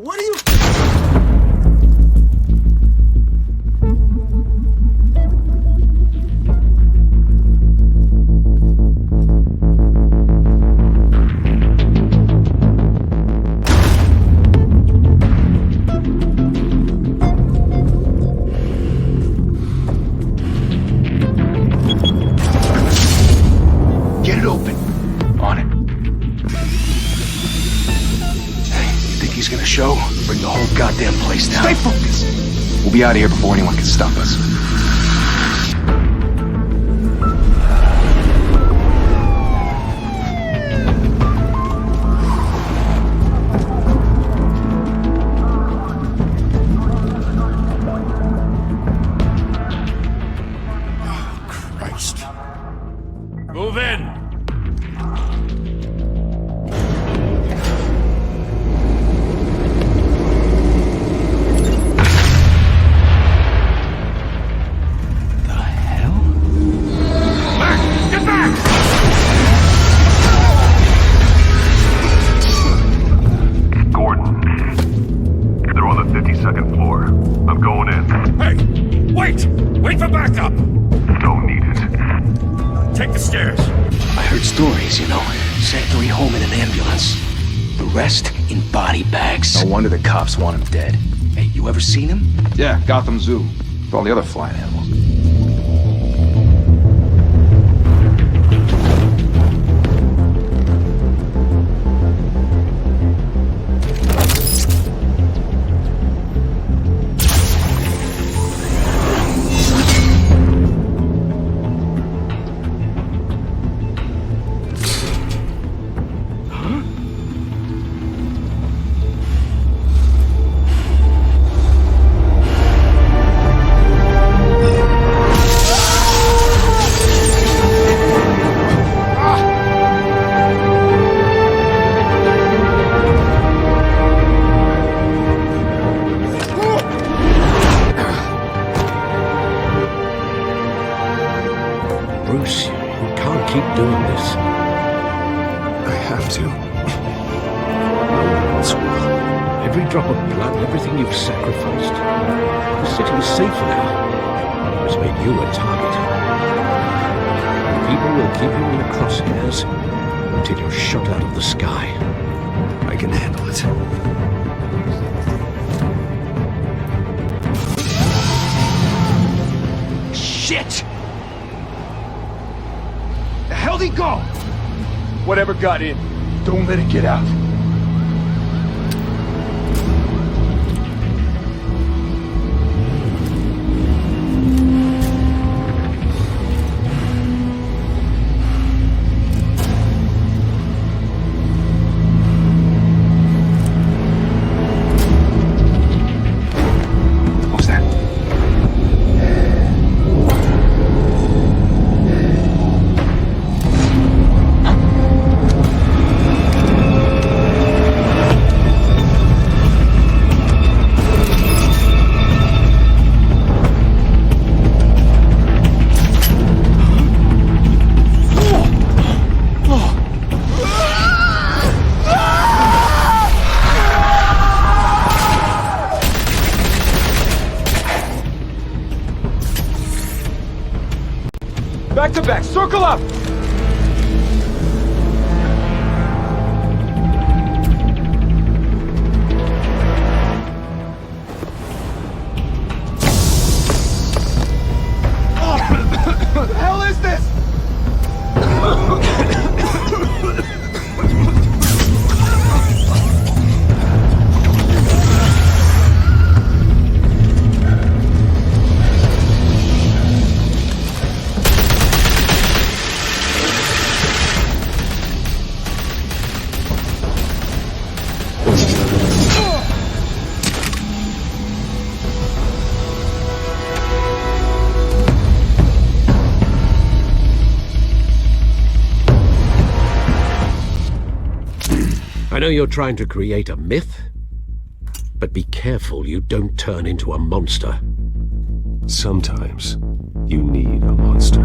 What are you... Get it open. On it. Hey, you think he's gonna show? Bring the whole goddamn place down. Stay focused! We'll be out of here before anyone can stop us. Move in! The hell? Back! Get back! Gordon. They're on the 52nd floor. I'm going in. Hey! Wait! Wait for backup! Don't need it. Take the stairs. I heard stories, you know. Sent 3 home in an ambulance. The rest in body bags. No wonder the cops want him dead. Hey, you ever seen him? Yeah, Gotham Zoo. With all the other flying animals. Bruce, you can't keep doing this. I have to. No one else will. Every drop of blood, everything you've sacrificed. The city's safer now. It's made you a target. And people will keep you in the crosshairs until you're shot out of the sky. I can handle it. Shit! The hell'd he go? Whatever got in, don't let it get out. What's that? Back to back, circle up! What the hell is this? I know you're trying to create a myth, but be careful you don't turn into a monster. Sometimes you need a monster.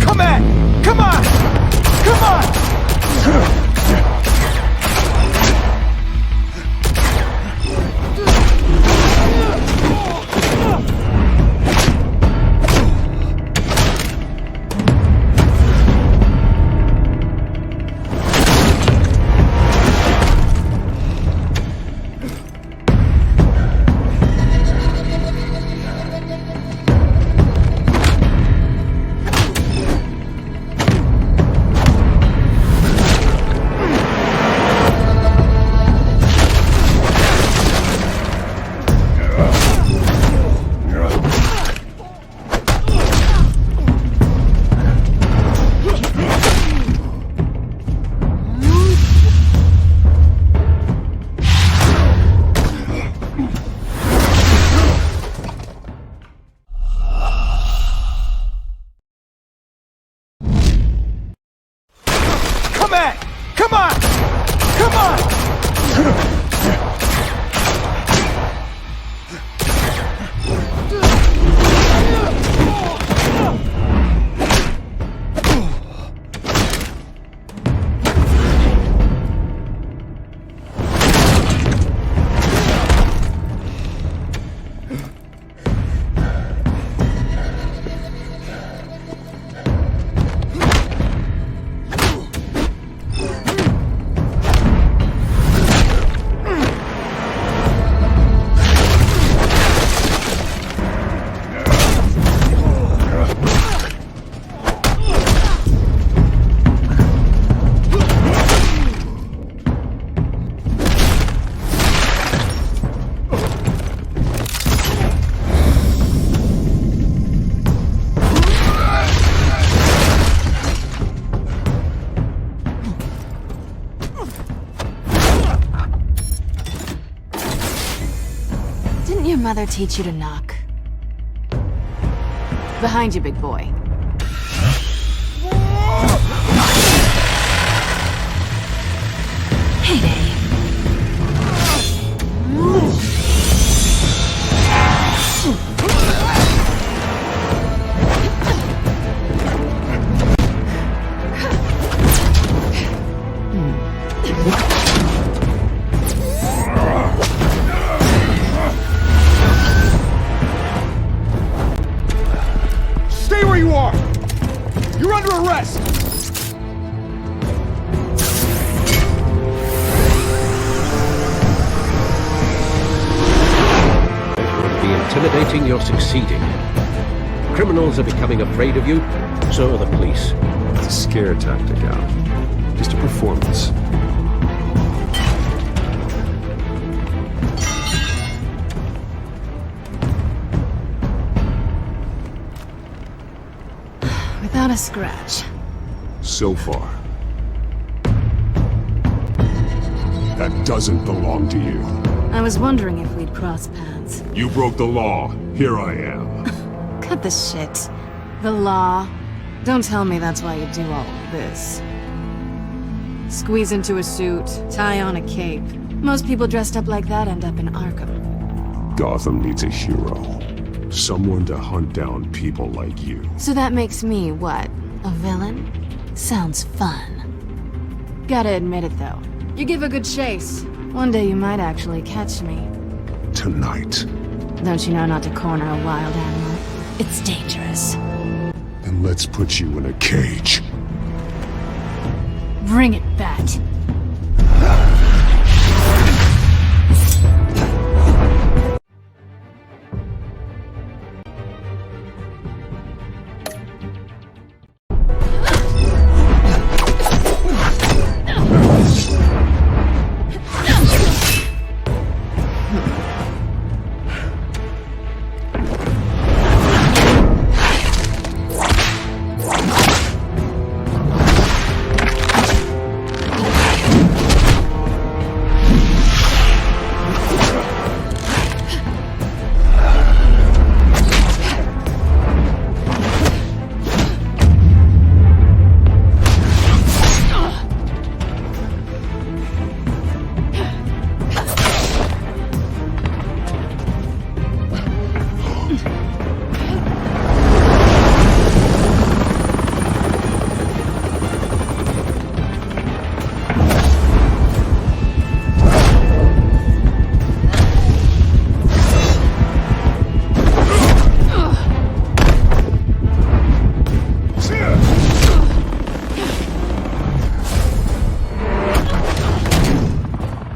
Come on! Come on! Come on! Didn't your mother teach you to knock? Behind you, big boy. Heyday. Stay where you are! You're under arrest! The intimidating you're succeeding. Criminals are becoming afraid of you, so are the police. It's a scare tactic, Al. Just a performance. Without a scratch. So far. That doesn't belong to you. I was wondering if we'd cross paths. You broke the law. Here I am. Cut the shit. The law. Don't tell me that's why you do all of this. Squeeze into a suit, tie on a cape. Most people dressed up like that end up in Arkham. Gotham needs a hero. Someone to hunt down people like you. So that makes me, what, a villain? Sounds fun. Gotta admit it, though. You give a good chase. One day you might actually catch me. Tonight. Don't you know not to corner a wild animal? It's dangerous. Then let's put you in a cage. Bring it, Bat.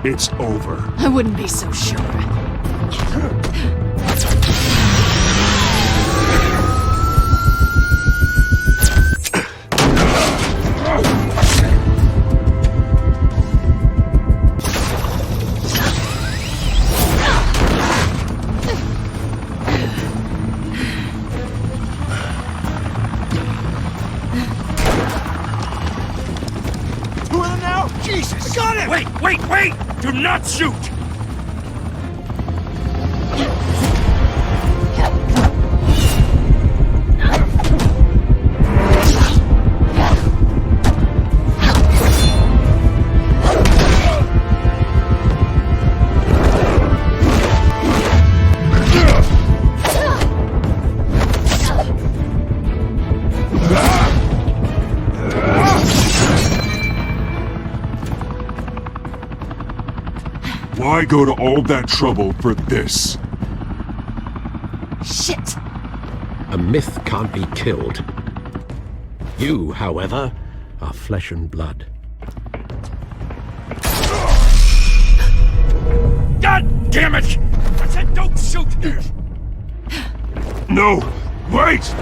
It's over. I wouldn't be so sure. Wait! Do not shoot! Why go to all that trouble for this? Shit! A myth can't be killed. You, however, are flesh and blood. God damn it! I said don't shoot! No! Wait!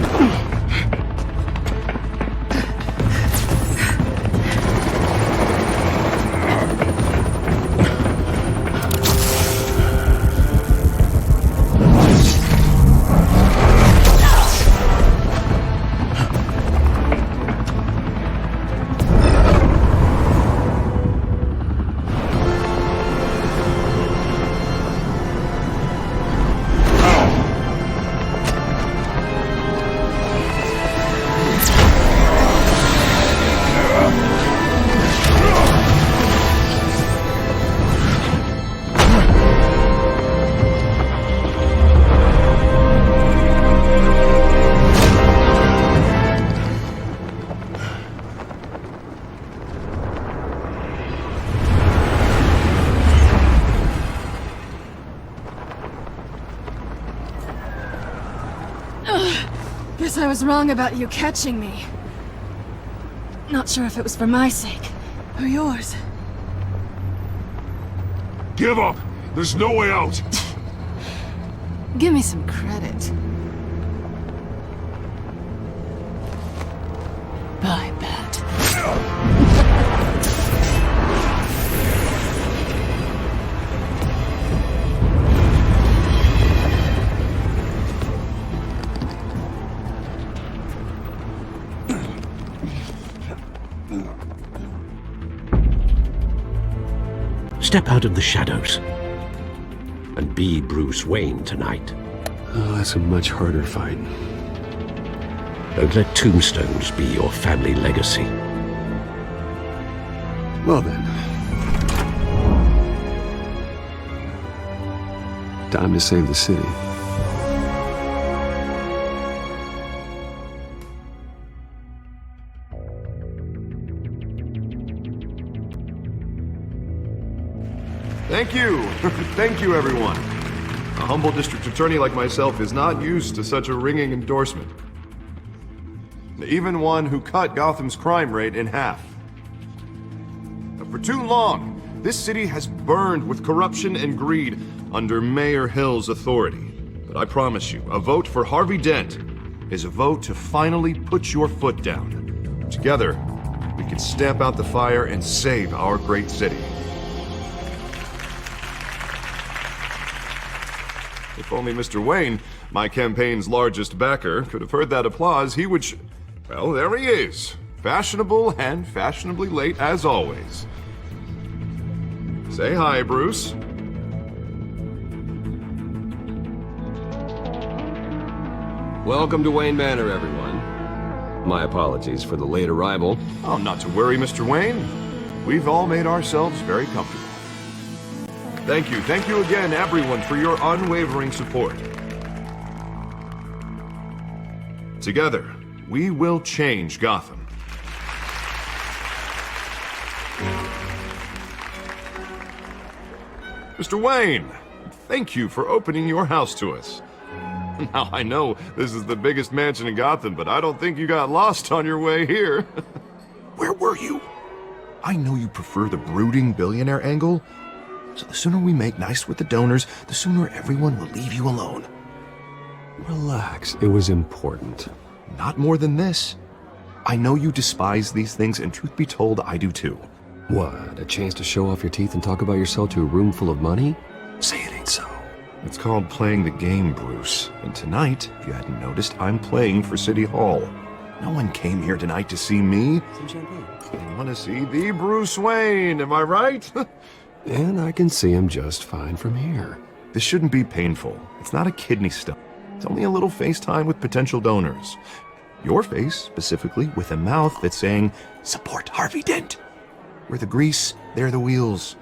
Guess I was wrong about you catching me. Not sure if it was for my sake, or yours. Give up! There's no way out! Give me some credit. Bye, Bat. Step out of the shadows and be Bruce Wayne tonight. Oh, that's a much harder fight. Don't let tombstones be your family legacy. Well then. Time to save the city. Thank you. Thank you, everyone. A humble district attorney like myself is not used to such a ringing endorsement. Even one who cut Gotham's crime rate in half. For too long, this city has burned with corruption and greed under Mayor Hill's authority. But I promise you, a vote for Harvey Dent is a vote to finally put your foot down. Together, we can stamp out the fire and save our great city. If only Mr. Wayne, my campaign's largest backer, could have heard that applause, he would well, there he is. Fashionable and fashionably late as always. Say hi, Bruce. Welcome to Wayne Manor, everyone. My apologies for the late arrival. Oh, not to worry, Mr. Wayne. We've all made ourselves very comfortable. Thank you again, everyone, for your unwavering support. Together, we will change Gotham. Mr. Wayne, thank you for opening your house to us. Now, I know this is the biggest mansion in Gotham, but I don't think you got lost on your way here. Where were you? I know you prefer the brooding billionaire angle, so the sooner we make nice with the donors, the sooner everyone will leave you alone. Relax, it was important. Not more than this. I know you despise these things, and truth be told, I do too. What, a chance to show off your teeth and talk about yourself to a room full of money? Say it ain't so. It's called playing the game, Bruce. And tonight, if you hadn't noticed, I'm playing for City Hall. No one came here tonight to see me. Some champagne. They want to see the Bruce Wayne, am I right? And I can see him just fine from here. This shouldn't be painful. It's not a kidney stone. It's only a little FaceTime with potential donors. Your face, specifically, with a mouth that's saying, support Harvey Dent. We're the grease, they're the wheels.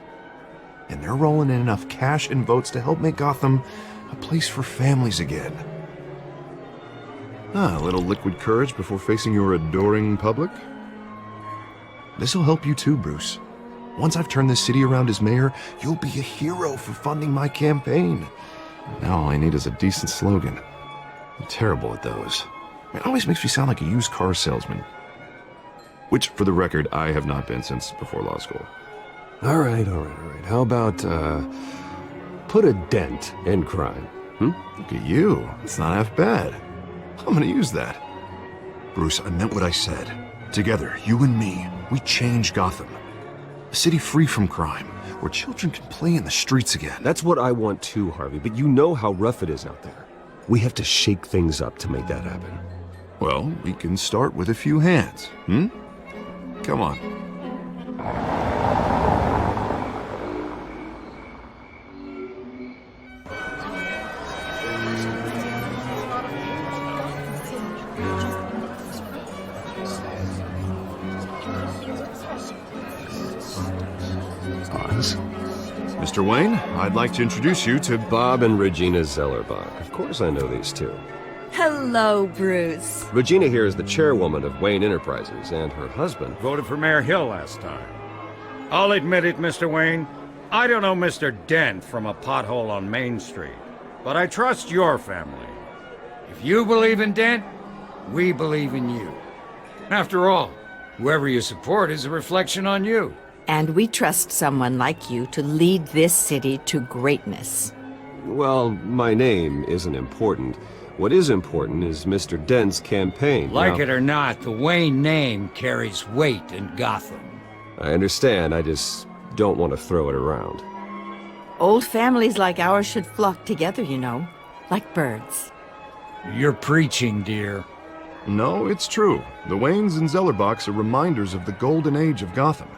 And they're rolling in enough cash and votes to help make Gotham a place for families again. A little liquid courage before facing your adoring public. This'll help you too, Bruce. Once I've turned this city around as mayor, you'll be a hero for funding my campaign. Now all I need is a decent slogan. I'm terrible at those. It always makes me sound like a used car salesman. Which, for the record, I have not been since before law school. All right. How about, put a dent in crime, Look at you. It's not half bad. I'm gonna use that. Bruce, I meant what I said. Together, you and me, we change Gotham. A city free from crime, where children can play in the streets again. That's what I want too, Harvey, but you know how rough it is out there. We have to shake things up to make that happen. Well, we can start with a few hands, Come on. Mr. Wayne, I'd like to introduce you to Bob and Regina Zellerbach. Of course I know these two. Hello, Bruce. Regina here is the chairwoman of Wayne Enterprises, and her husband Voted for Mayor Hill last time. I'll admit it, Mr. Wayne. I don't know Mr. Dent from a pothole on Main Street, but I trust your family. If you believe in Dent, we believe in you. After all, whoever you support is a reflection on you. And we trust someone like you to lead this city to greatness. Well, my name isn't important. What is important is Mr. Dent's campaign. Like Now, it or not, the Wayne name carries weight in Gotham. I understand, I just don't want to throw it around. Old families like ours should flock together, you know, like birds. You're preaching, dear. No, it's true. The Waynes and Zellerbachs are reminders of the golden age of Gotham.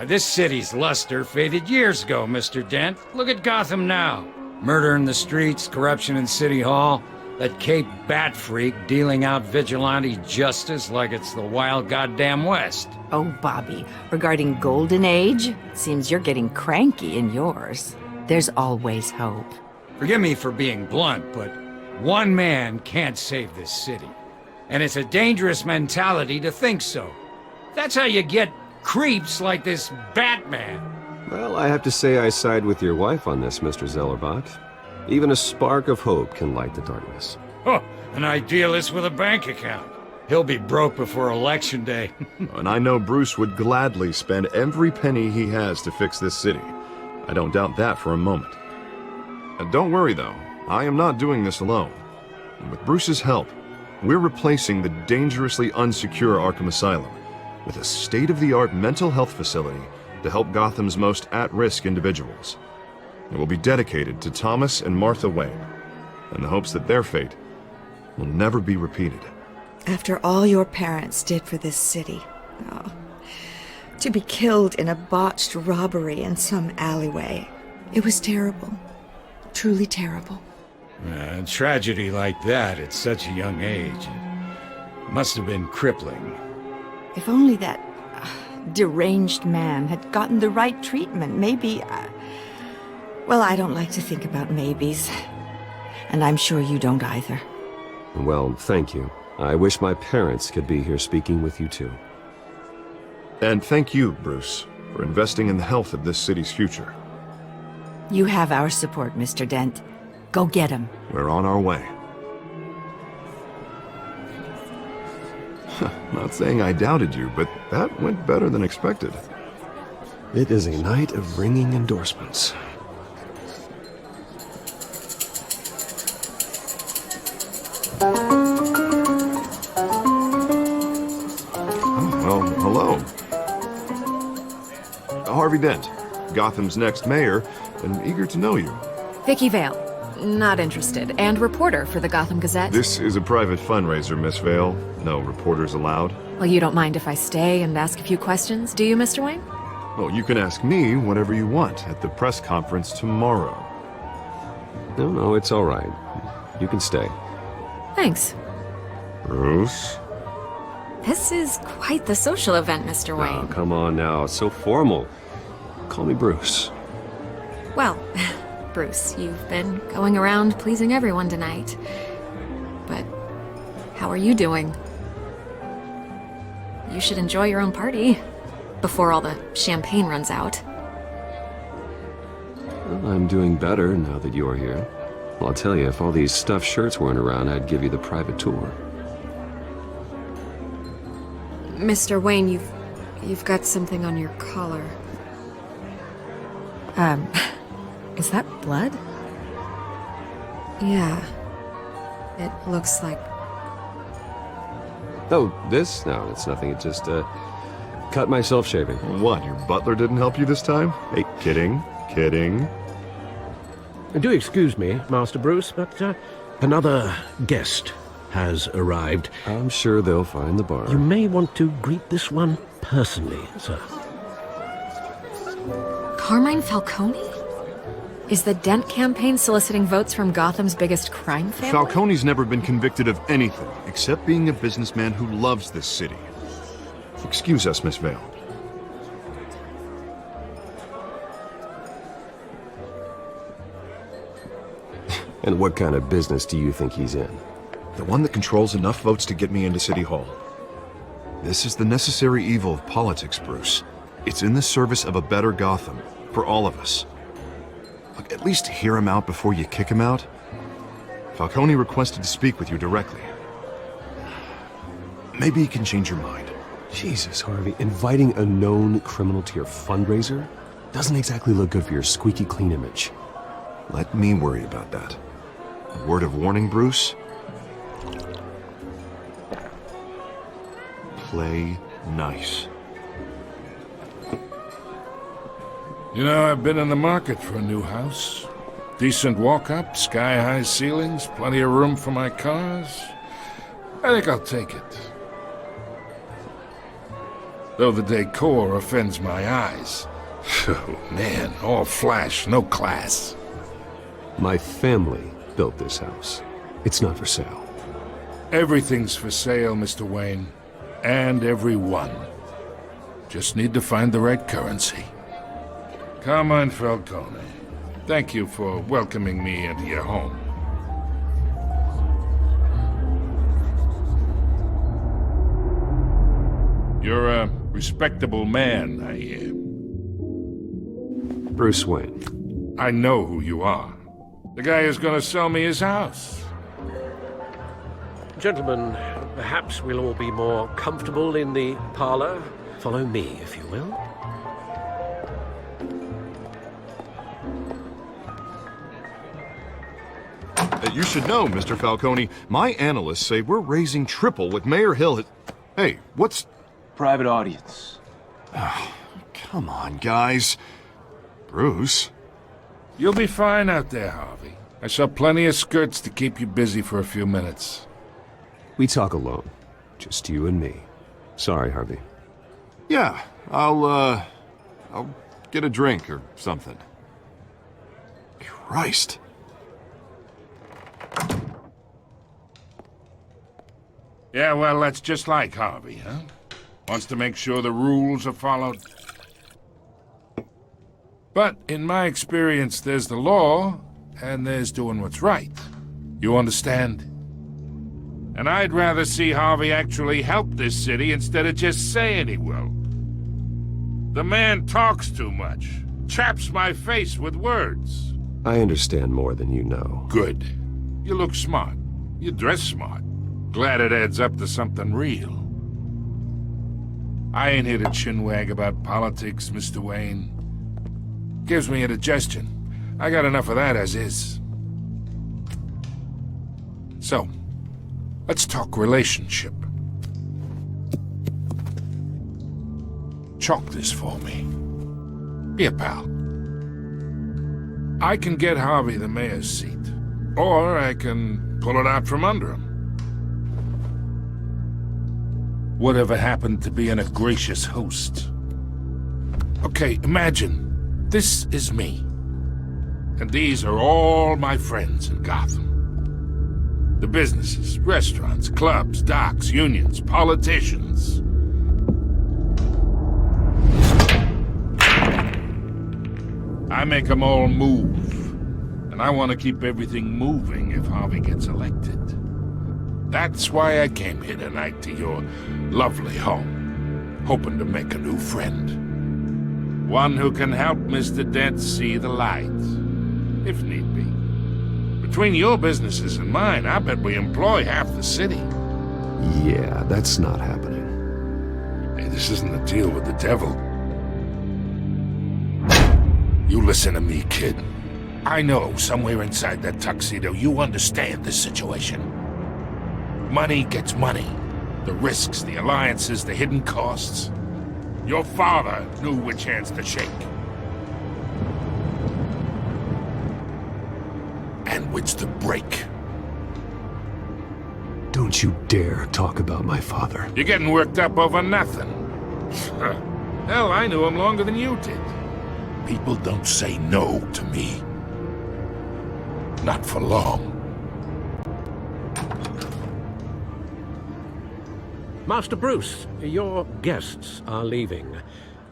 This city's luster faded years ago, Mr. Dent. Look at Gotham now. Murder in the streets, corruption in City Hall, that Cape Bat freak dealing out vigilante justice like it's the wild goddamn West. Oh, Bobby, regarding Golden Age, seems you're getting cranky in yours. There's always hope. Forgive me for being blunt, but one man can't save this city. And it's a dangerous mentality to think so. That's how you get creeps like this Batman. Well, I have to say I side with your wife on this, Mr. Zellerbach. Even a spark of hope can light the darkness. Oh, an idealist with a bank account. He'll be broke before Election Day. And I know Bruce would gladly spend every penny he has to fix this city. I don't doubt that for a moment. Don't worry, though. I am not doing this alone. And with Bruce's help, we're replacing the dangerously unsecure Arkham Asylum with a state-of-the-art mental health facility to help Gotham's most at-risk individuals. It will be dedicated to Thomas and Martha Wayne, in the hopes that their fate will never be repeated. After all your parents did for this city, oh, to be killed in a botched robbery in some alleyway, it was terrible. Truly terrible. A tragedy like that at such a young age must have been crippling. If only that deranged man had gotten the right treatment, maybe... well, I don't like to think about maybes. And I'm sure you don't either. Well, thank you. I wish my parents could be here speaking with you too. And thank you, Bruce, for investing in the health of this city's future. You have our support, Mr. Dent. Go get him. We're on our way. Not saying I doubted you, but that went better than expected. It is a night of ringing endorsements. Well, hello. Harvey Dent, Gotham's next mayor, and eager to know you. Vicky Vale. Not interested. And reporter for the Gotham Gazette. This is a private fundraiser, Miss Vale. No reporters allowed. Well, you don't mind if I stay and ask a few questions, do you, Mr. Wayne? Well, you can ask me whatever you want at the press conference tomorrow. No, it's all right. You can stay. Thanks. Bruce? This is quite the social event, Mr. Wayne. Oh, come on now. It's so formal. Call me Bruce. Well, Bruce, you've been going around pleasing everyone tonight. But how are you doing? You should enjoy your own party before all the champagne runs out. Well, I'm doing better now that you're here. Well, I'll tell you, if all these stuffed shirts weren't around, I'd give you the private tour. Mr. Wayne, you've got something on your collar. Is that blood? Yeah. It looks like... Oh, this? No, it's nothing. It just, cut myself shaving. What, your butler didn't help you this time? Hey, kidding. Do excuse me, Master Bruce, but another guest has arrived. I'm sure they'll find the bar. You may want to greet this one personally, sir. Carmine Falcone? Is the Dent campaign soliciting votes from Gotham's biggest crime family? Falcone's never been convicted of anything except being a businessman who loves this city. Excuse us, Miss Vale. And what kind of business do you think he's in? The one that controls enough votes to get me into City Hall. This is the necessary evil of politics, Bruce. It's in the service of a better Gotham, for all of us. Look, at least hear him out before you kick him out. Falcone requested to speak with you directly. Maybe he can change your mind. Jesus, Harvey, inviting a known criminal to your fundraiser doesn't exactly look good for your squeaky clean image. Let me worry about that. A word of warning, Bruce? Play nice. You know, I've been in the market for a new house. Decent walk-up, sky-high ceilings, plenty of room for my cars. I think I'll take it. Though the decor offends my eyes. Oh, man, all flash, no class. My family built this house. It's not for sale. Everything's for sale, Mr. Wayne. And everyone. Just need to find the right currency. Carmine Falcone, thank you for welcoming me into your home. You're a respectable man, I hear. Bruce Wayne. I know who you are. The guy who's gonna sell me his house. Gentlemen, perhaps we'll all be more comfortable in the parlor. Follow me, if you will. You should know, Mr. Falcone, my analysts say we're raising triple what Mayor Hill had... Hey, what's... Private audience. Oh, come on, guys. Bruce? You'll be fine out there, Harvey. I saw plenty of skirts to keep you busy for a few minutes. We talk alone. Just you and me. Sorry, Harvey. Yeah, I'll get a drink or something. Christ. Yeah, well, that's just like Harvey, huh? Wants to make sure the rules are followed. But in my experience, there's the law, and there's doing what's right. You understand? And I'd rather see Harvey actually help this city instead of just saying he will. The man talks too much. Chaps my face with words. I understand more than you know. Good. You look smart. You dress smart. Glad it adds up to something real. I ain't here to chinwag about politics, Mr. Wayne. Gives me indigestion. I got enough of that as is. So, let's talk relationship. Chalk this for me. Be a pal. I can get Harvey the mayor's seat, or I can pull it out from under him. Whatever happened to being a gracious host? Okay, imagine, this is me. And these are all my friends in Gotham. The businesses, restaurants, clubs, docks, unions, politicians. I make them all move. And I want to keep everything moving if Harvey gets elected. That's why I came here tonight to your lovely home, hoping to make a new friend. One who can help Mr. Dent see the light, if need be. Between your businesses and mine, I bet we employ half the city. Yeah, that's not happening. Hey, this isn't a deal with the devil. You listen to me, kid. I know somewhere inside that tuxedo you understand this situation. Money gets money. The risks, the alliances, the hidden costs. Your father knew which hands to shake. And which to break. Don't you dare talk about my father. You're getting worked up over nothing. Hell, I knew him longer than you did. People don't say no to me. Not for long. Master Bruce, your guests are leaving.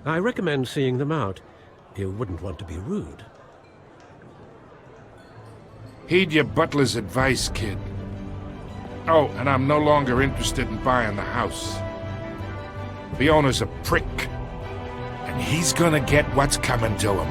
I recommend seeing them out. You wouldn't want to be rude. Heed your butler's advice, kid. Oh, and I'm no longer interested in buying the house. The owner's a prick. And he's gonna get what's coming to him.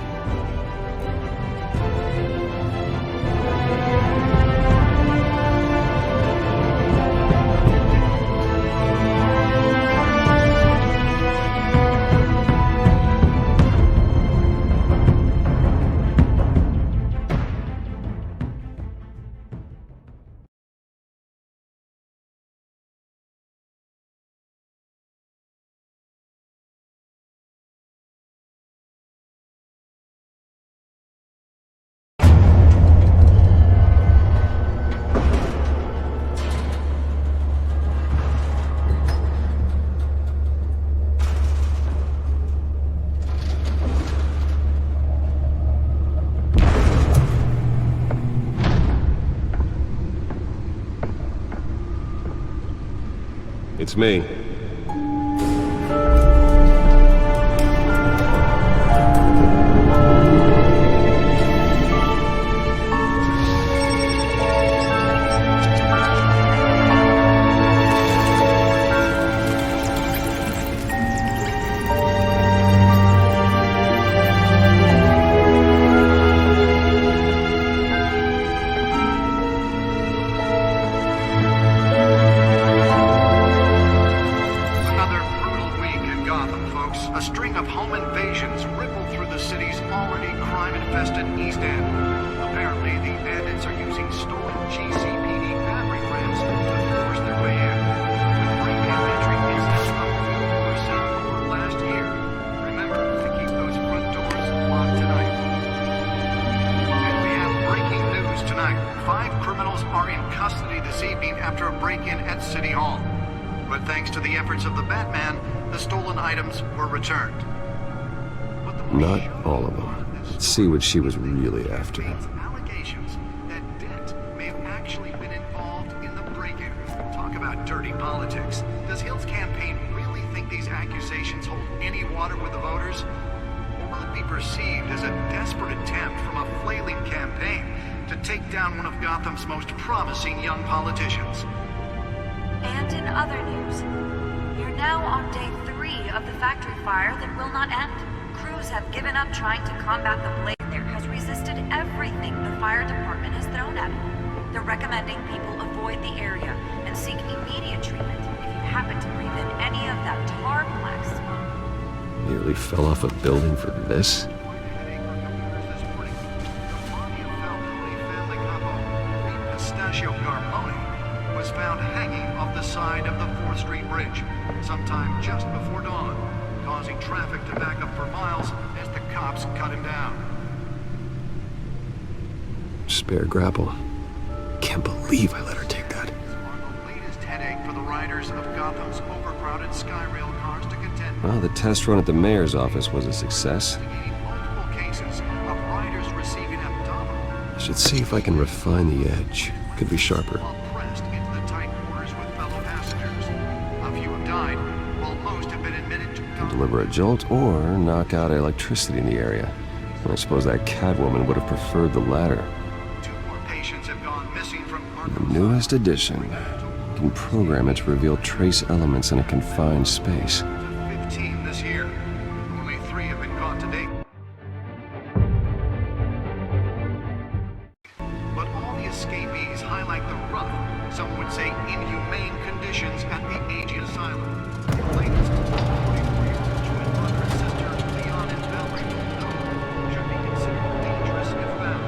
It's me. Not all of them. Let's see what she was really after. Allegations that Dent may have actually been involved in the break-in. Talk about dirty politics. Does Hill's campaign really think these accusations hold any water with the voters? Or will it be perceived as a desperate attempt from a flailing campaign to take down one of Gotham's most promising young politicians? And in other news, you're now on day 3 of the factory fire that will not end. Crews have given up trying to combat the blaze. There has resisted everything the fire department has thrown at it. They're recommending people avoid the area and seek immediate treatment if you happen to breathe in any of that tar black smoke. Nearly fell off a building for this? Carmine was found hanging off the side of the 4th Street Bridge sometime just before dawn, causing traffic to back up for miles as the cops cut him down. Spare grapple. Can't believe I let her take that. The latest headache for the riders of Gotham's overcrowded Skyrail cars to contend. Well, the test run at the mayor's office was a success. Multiple cases of riders receiving abdominal. I should see if I can refine the edge. Could be sharper. Pressed into the tight quarters with fellow passengers. A few have died, while most have been admitted to Can deliver a jolt or knock out electricity in the area. And I suppose that Catwoman would have preferred the latter. 2 more patients have gone missing from The newest addition can program it to reveal trace elements in a confined space. 15 this year. Only 3 have been caught to date. But all the escapees highlight the rough, some would say inhumane conditions at the aging asylum. The latest, 44-year-old twin brother and sister, Leon and Valerie, though, should be considered dangerous if found.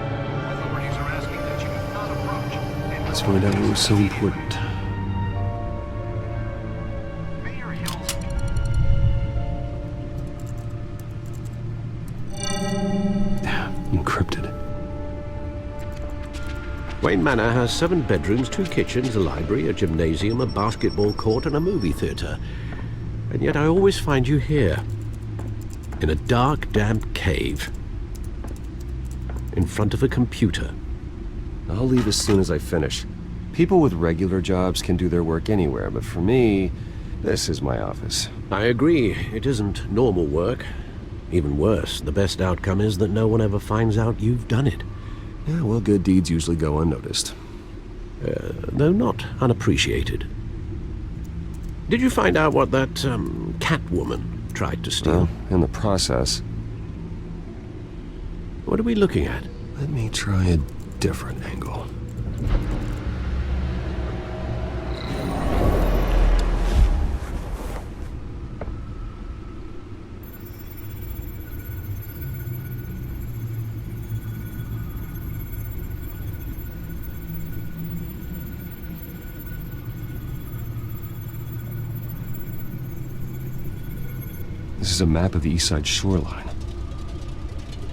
Authorities are asking that you do not approach. Let's find out what was so important. Mayor Hill's Encrypted. Wayne Manor has 7 bedrooms, 2 kitchens, a library, a gymnasium, a basketball court, and a movie theater. And yet I always find you here, in a dark, damp cave, in front of a computer. I'll leave as soon as I finish. People with regular jobs can do their work anywhere, but for me, this is my office. I agree, it isn't normal work. Even worse, the best outcome is that no one ever finds out you've done it. Yeah, well, good deeds usually go unnoticed. Though not unappreciated. Did you find out what that, Catwoman tried to steal? Well, in the process. What are we looking at? Let me try a different angle. This is a map of the East Side shoreline.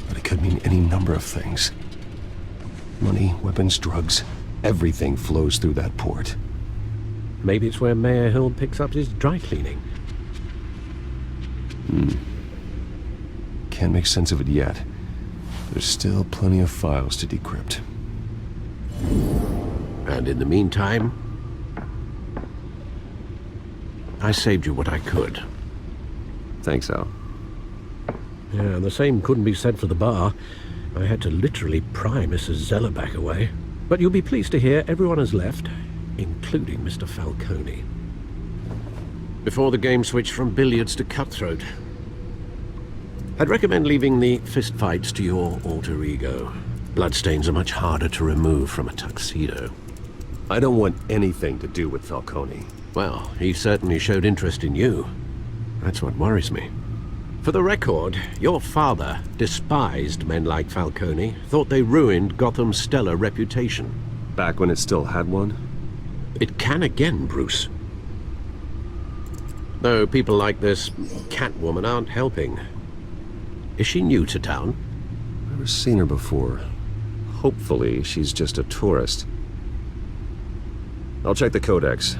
But it could mean any number of things. Money, weapons, drugs, everything flows through that port. Maybe it's where Mayor Hill picks up his dry cleaning. Can't make sense of it yet. There's still plenty of files to decrypt. And in the meantime... I saved you what I could. Thanks, Al. Yeah, the same couldn't be said for the bar. I had to literally pry Mrs. Zellerback away. But you'll be pleased to hear everyone has left, including Mr. Falcone. Before the game switched from billiards to cutthroat. I'd recommend leaving the fistfights to your alter ego. Bloodstains are much harder to remove from a tuxedo. I don't want anything to do with Falcone. Well, he certainly showed interest in you. That's what worries me. For the record, your father despised men like Falcone, thought they ruined Gotham's stellar reputation. Back when it still had one? It can again, Bruce. Though people like this Catwoman aren't helping. Is she new to town? Never seen her before. Hopefully, she's just a tourist. I'll check the codex.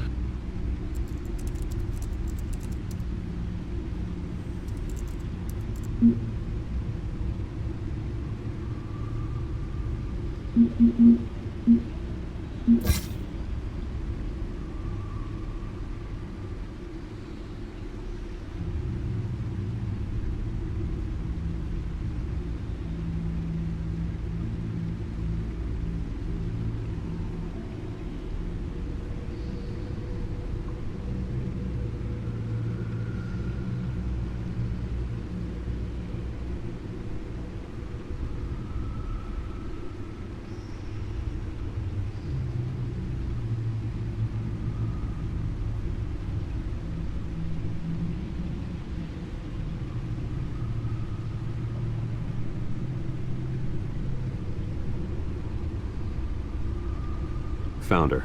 Found her.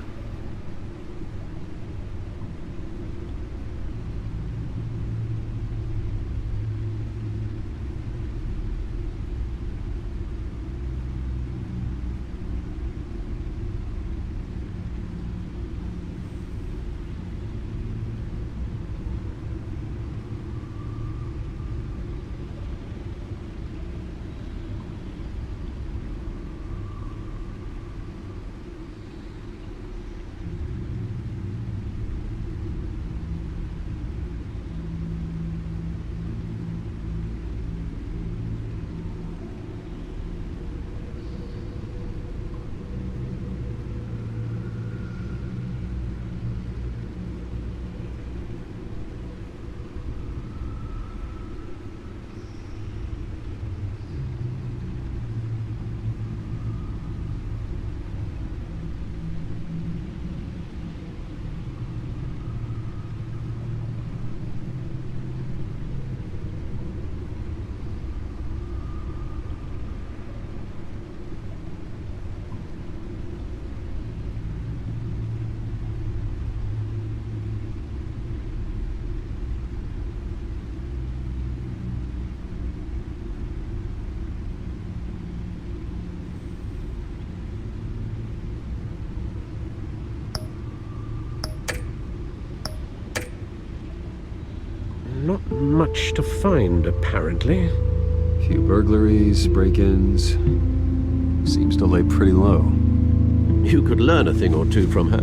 Not much to find, apparently. Few burglaries, break-ins. Seems to lay pretty low. You could learn a thing or two from her.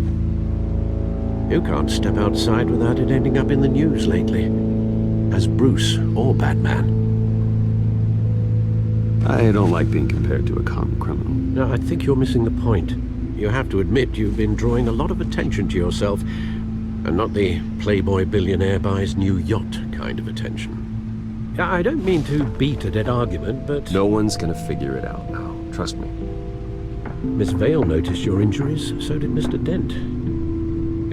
You can't step outside without it ending up in the news lately. As Bruce or Batman. I don't like being compared to a common criminal. No, I think you're missing the point. You have to admit you've been drawing a lot of attention to yourself, and not the playboy billionaire buys new yacht kind of attention. I don't mean to beat a dead argument, but... No one's gonna figure it out now. Trust me. Miss Vale noticed your injuries, so did Mr. Dent.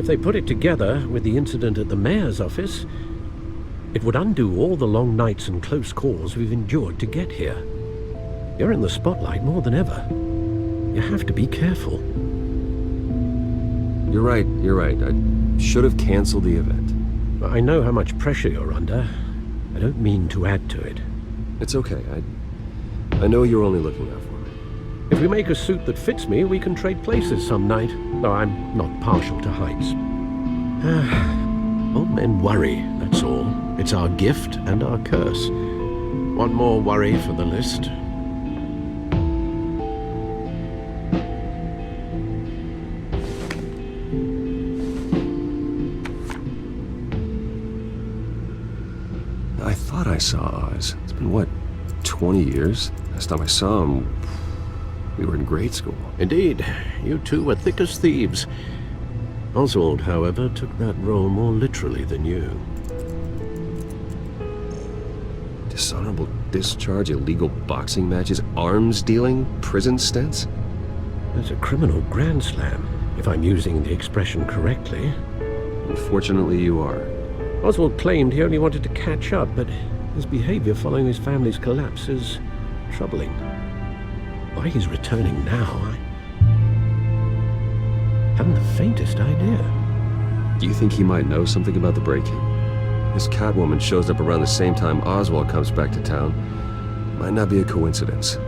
If they put it together with the incident at the mayor's office, it would undo all the long nights and close calls we've endured to get here. You're in the spotlight more than ever. You have to be careful. You're right. I should have canceled the event. I know how much pressure you're under. I don't mean to add to it. It's okay. I know you're only looking out for me. If we make a suit that fits me, we can trade places some night. Though I'm not partial to heights. Old men worry, that's all. It's our gift and our curse. One more worry for the list. I thought I saw Oz. It's been, what, 20 years? Last time I saw him, we were in grade school. Indeed, you two were thick as thieves. Oswald, however, took that role more literally than you. Dishonorable discharge, illegal boxing matches, arms dealing, prison stints? That's a criminal grand slam, if I'm using the expression correctly. Unfortunately, you are. Oswald claimed he only wanted to catch up, but his behavior following his family's collapse is troubling. Why he's returning now, I haven't the faintest idea. Do you think he might know something about the break-in? This Catwoman shows up around the same time Oswald comes back to town. Might not be a coincidence.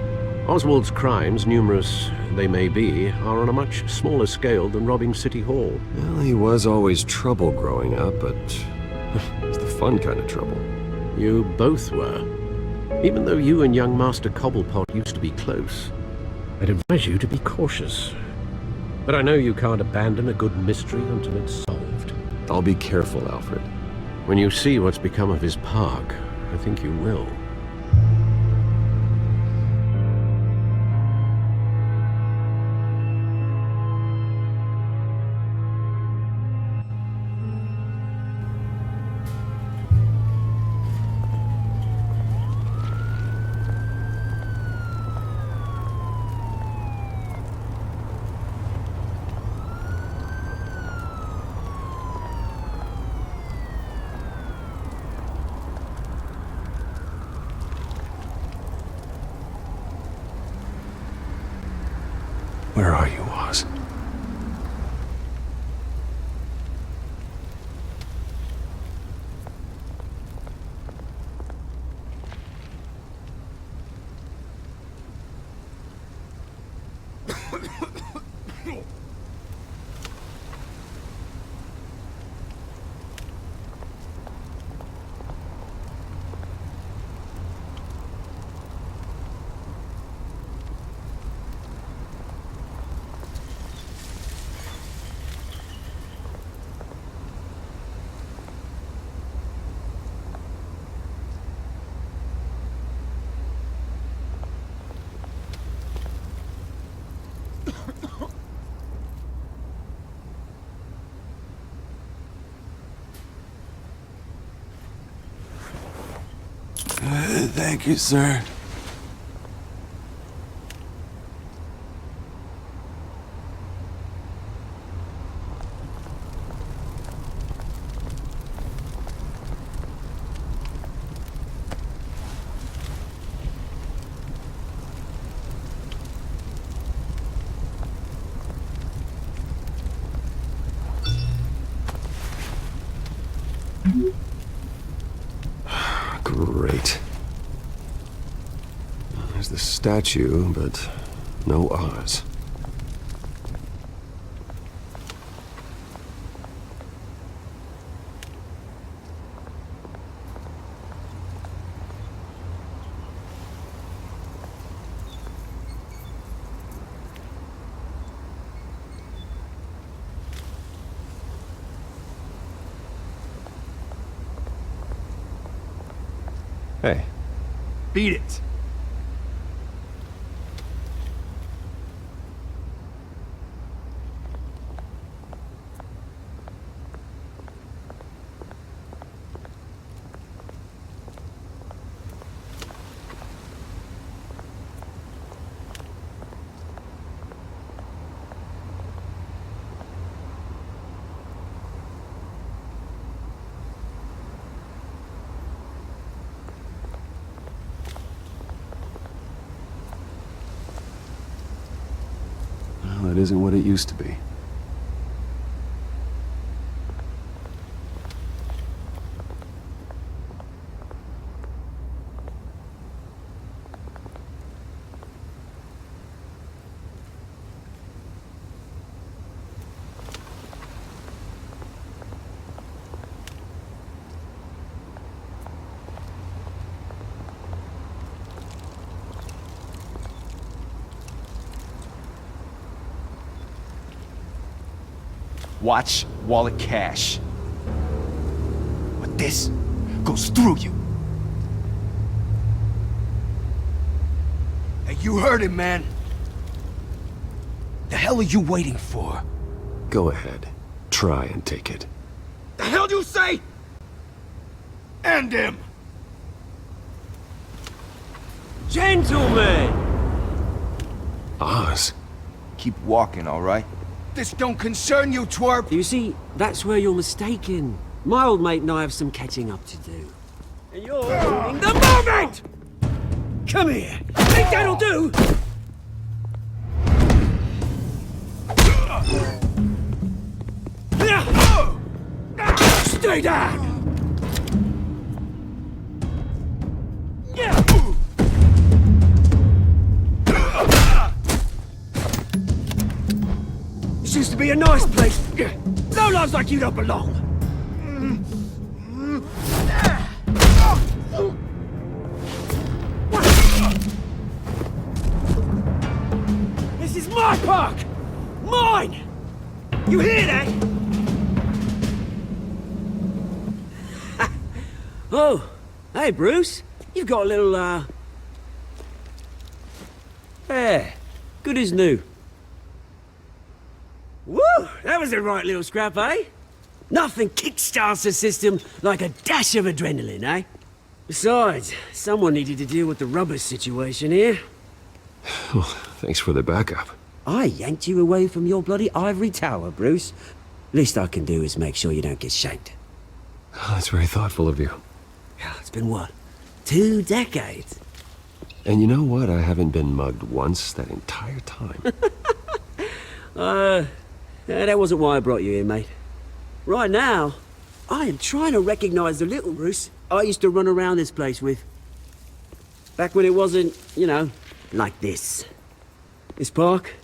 Oswald's crimes, numerous they may be, are on a much smaller scale than robbing City Hall. Well, he was always trouble growing up, but it's the fun kind of trouble. You both were. Even though you and young Master Cobblepot used to be close, I'd advise you to be cautious. But I know you can't abandon a good mystery until it's solved. I'll be careful, Alfred. When you see what's become of his park, I think you will. Where are you, Oz? Thank you, sir. Great. There's the statue, but no Oz. Hey. Beat it. Well, it isn't what it used to be. Watch wallet cash. But this goes through you. You heard him, man. The hell are you waiting for? Go ahead. Try and take it. The hell do you say? End him! Gentlemen! Oz. Keep walking, all right? This don't concern you, twerp! You see, that's where you're mistaken. My old mate and I have some catching up to do. And you're ruining the moment! Come here! Think that'll do? Stay down! This used to be a nice place. No lives like you don't belong. This is my park! Mine! You hear that? Oh, hey Bruce. You've got a little, Yeah, good as new. Woo! That was a right little scrap, eh? Nothing kickstarts the system like a dash of adrenaline, eh? Besides, someone needed to deal with the rubber situation here. Oh, thanks for the backup. I yanked you away from your bloody ivory tower, Bruce. Least I can do is make sure you don't get shanked. Oh, that's very thoughtful of you. It's been what? 2 decades? And you know what? I haven't been mugged once that entire time. That wasn't why I brought you here, mate. Right now, I am trying to recognize the little Bruce I used to run around this place with. Back when it wasn't, you know, like this. This park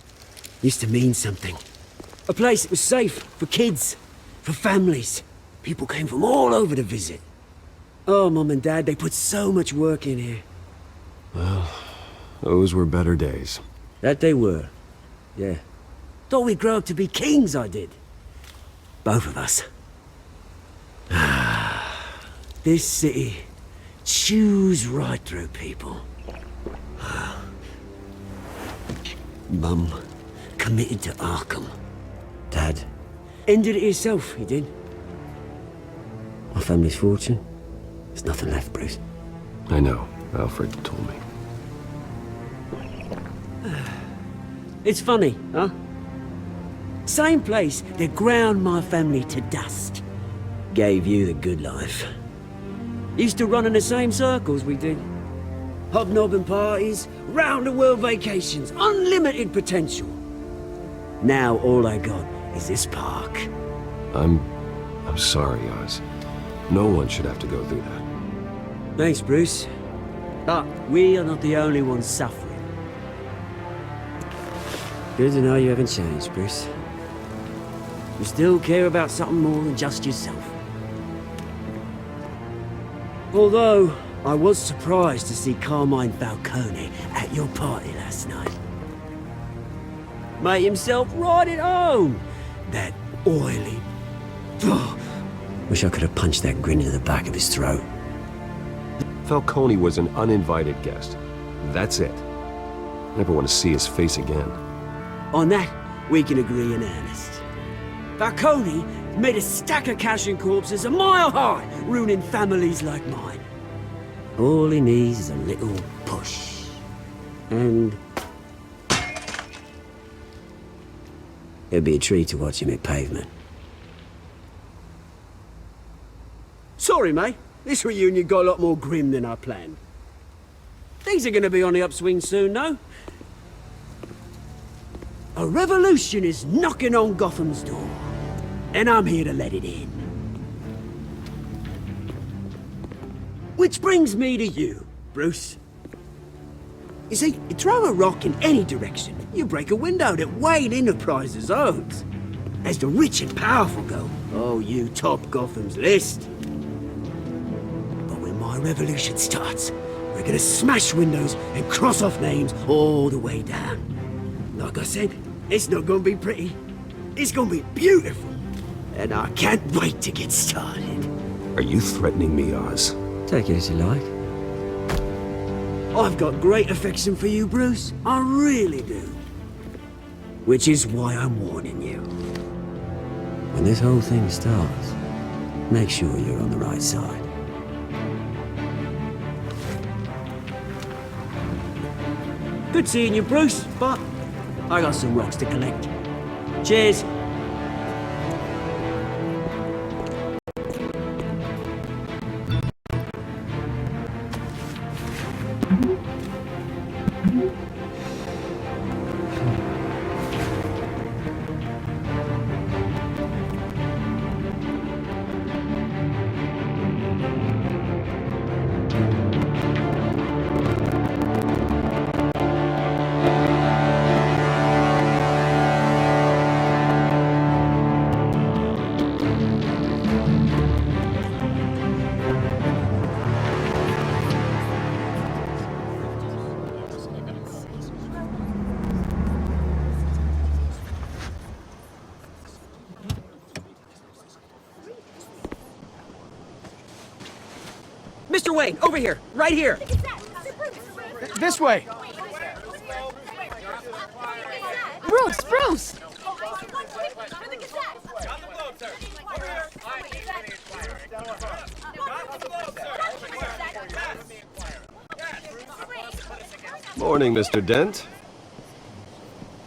used to mean something. A place that was safe for kids, for families. People came from all over to visit. Oh, Mum and Dad, they put so much work in here. Well, those were better days. That they were, yeah. Thought we'd grow up to be kings, I did. Both of us. This city chews right through people. Mum committed to Arkham. Dad ended it himself, he did. My family's fortune, there's nothing left, Bruce. I know. Alfred told me. It's funny, huh? Same place that ground my family to dust. Gave you the good life. Used to run in the same circles we did. Hobnobbing parties, round-the-world vacations, unlimited potential. Now all I got is this park. I'm sorry, Oz. No one should have to go through that. Thanks, Bruce. But we are not the only ones suffering. Good to know you haven't changed, Bruce. You still care about something more than just yourself. Although, I was surprised to see Carmine Falcone at your party last night. Made himself right at home. That oily... Wish I could have punched that grin into the back of his throat. Falcone was an uninvited guest. That's it. Never want to see his face again. On that, we can agree in earnest. Falcone made a stack of cash and corpses a mile high, ruining families like mine. All he needs is a little push. And... it'd be a treat to watch him hit pavement. Sorry, mate. This reunion got a lot more grim than I planned. Things are gonna be on the upswing soon, no? A revolution is knocking on Gotham's door. And I'm here to let it in. Which brings me to you, Bruce. You see, you throw a rock in any direction, you break a window that Wayne Enterprises owns. As the rich and powerful go, oh, you top Gotham's list. But when my revolution starts, we're gonna smash windows and cross off names all the way down. Like I said, it's not gonna be pretty. It's gonna be beautiful. And I can't wait to get started. Are you threatening me, Oz? Take it as you like. I've got great affection for you, Bruce. I really do. Which is why I'm warning you. When this whole thing starts, make sure you're on the right side. Good seeing you, Bruce, but I got some rocks to collect. Cheers. Mr. Wayne, over here, right here. This way. Bruce! Morning, Mr. Dent.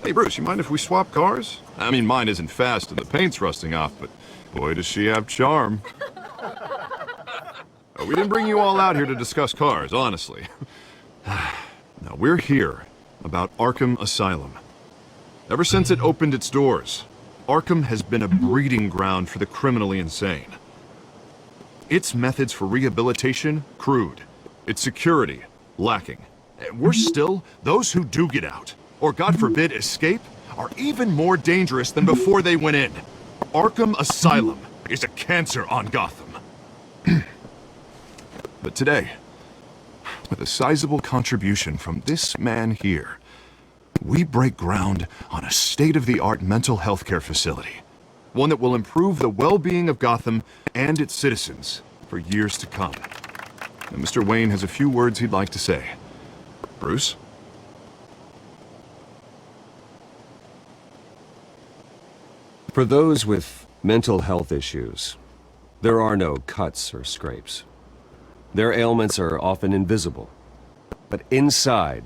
Hey, Bruce, you mind if we swap cars? I mean, mine isn't fast and the paint's rusting off, but boy, does she have charm. We didn't bring you all out here to discuss cars, honestly. No, we're here about Arkham Asylum. Ever since it opened its doors, Arkham has been a breeding ground for the criminally insane. Its methods for rehabilitation, crude. Its security, lacking. And worse still, those who do get out, or God forbid escape, are even more dangerous than before they went in. Arkham Asylum is a cancer on Gotham. But today, with a sizable contribution from this man here, we break ground on a state-of-the-art mental health care facility. One that will improve the well-being of Gotham and its citizens for years to come. And Mr. Wayne has a few words he'd like to say. Bruce? For those with mental health issues, there are no cuts or scrapes. Their ailments are often invisible, but inside,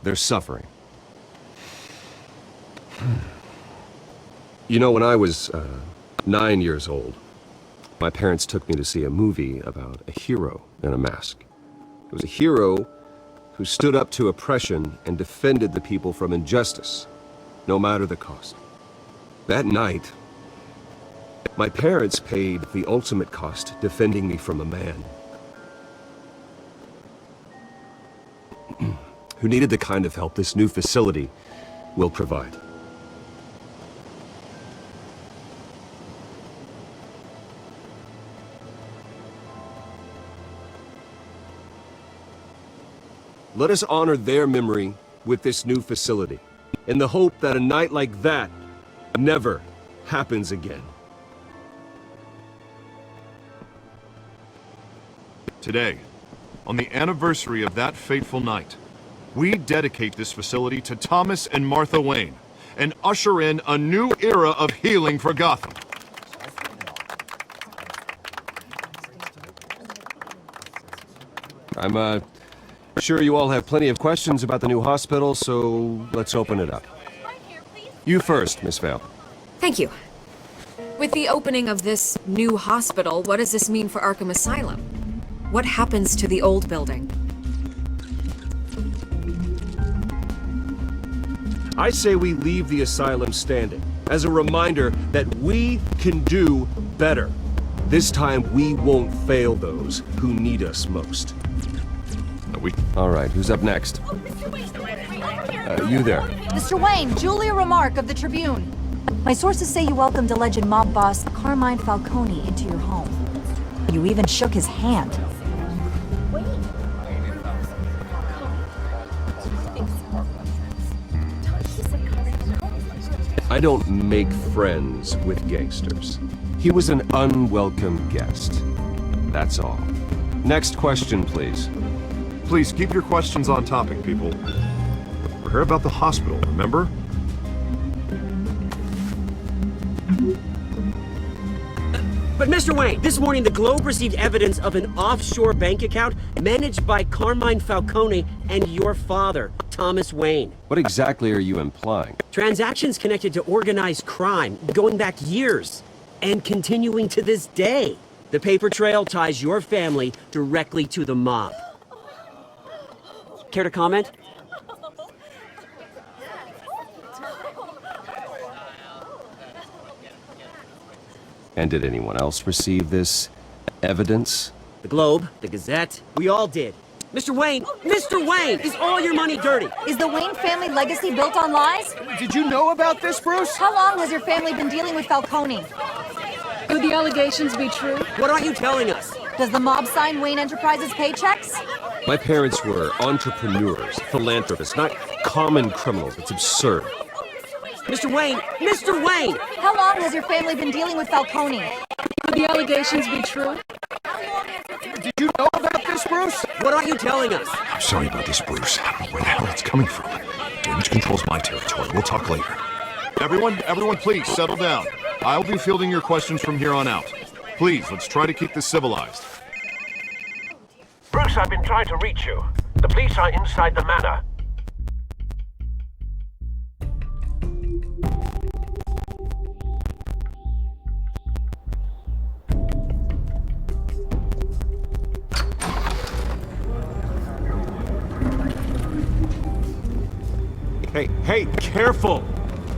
they're suffering. You know, when I was 9 years old, my parents took me to see a movie about a hero in a mask. It was a hero who stood up to oppression and defended the people from injustice, no matter the cost. That night, my parents paid the ultimate cost defending me from a man who needed the kind of help this new facility will provide. Let us honor their memory with this new facility, in the hope that a night like that never happens again. Today, on the anniversary of that fateful night, we dedicate this facility to Thomas and Martha Wayne and usher in a new era of healing for Gotham. I'm sure you all have plenty of questions about the new hospital, so let's open it up. You first, Miss Vale. Thank you. With the opening of this new hospital, what does this mean for Arkham Asylum? What happens to the old building? I say we leave the asylum standing, as a reminder that we can do better. This time we won't fail those who need us most. All right, who's up next? You there. Mr. Wayne, Julia Remark of the Tribune. My sources say you welcomed alleged mob boss Carmine Falcone into your home. You even shook his hand. I don't make friends with gangsters. He was an unwelcome guest. That's all. Next question, please. Please keep your questions on topic, people. We're here about the hospital, remember? But Mr. Wayne, this morning the Globe received evidence of an offshore bank account managed by Carmine Falcone and your father, Thomas Wayne. What exactly are you implying? Transactions connected to organized crime, going back years, and continuing to this day. The paper trail ties your family directly to the mob. Care to comment? And did anyone else receive this evidence? The Globe, the Gazette, we all did. Mr. Wayne, is all your money dirty? Is the Wayne family legacy built on lies? Did you know about this, Bruce? How long has your family been dealing with Falcone? Could the allegations be true? What aren't you telling us? Does the mob sign Wayne Enterprises paychecks? My parents were entrepreneurs, philanthropists, not common criminals. It's absurd. Mr. Wayne! How long has your family been dealing with Falcone? Could the allegations be true? Did you know about this, Bruce? What aren't you telling us? I'm sorry about this, Bruce. I don't know where the hell it's coming from. Damage control's my territory. We'll talk later. Everyone, please, settle down. I'll be fielding your questions from here on out. Please, let's try to keep this civilized. Bruce, I've been trying to reach you. The police are inside the manor. Hey, careful!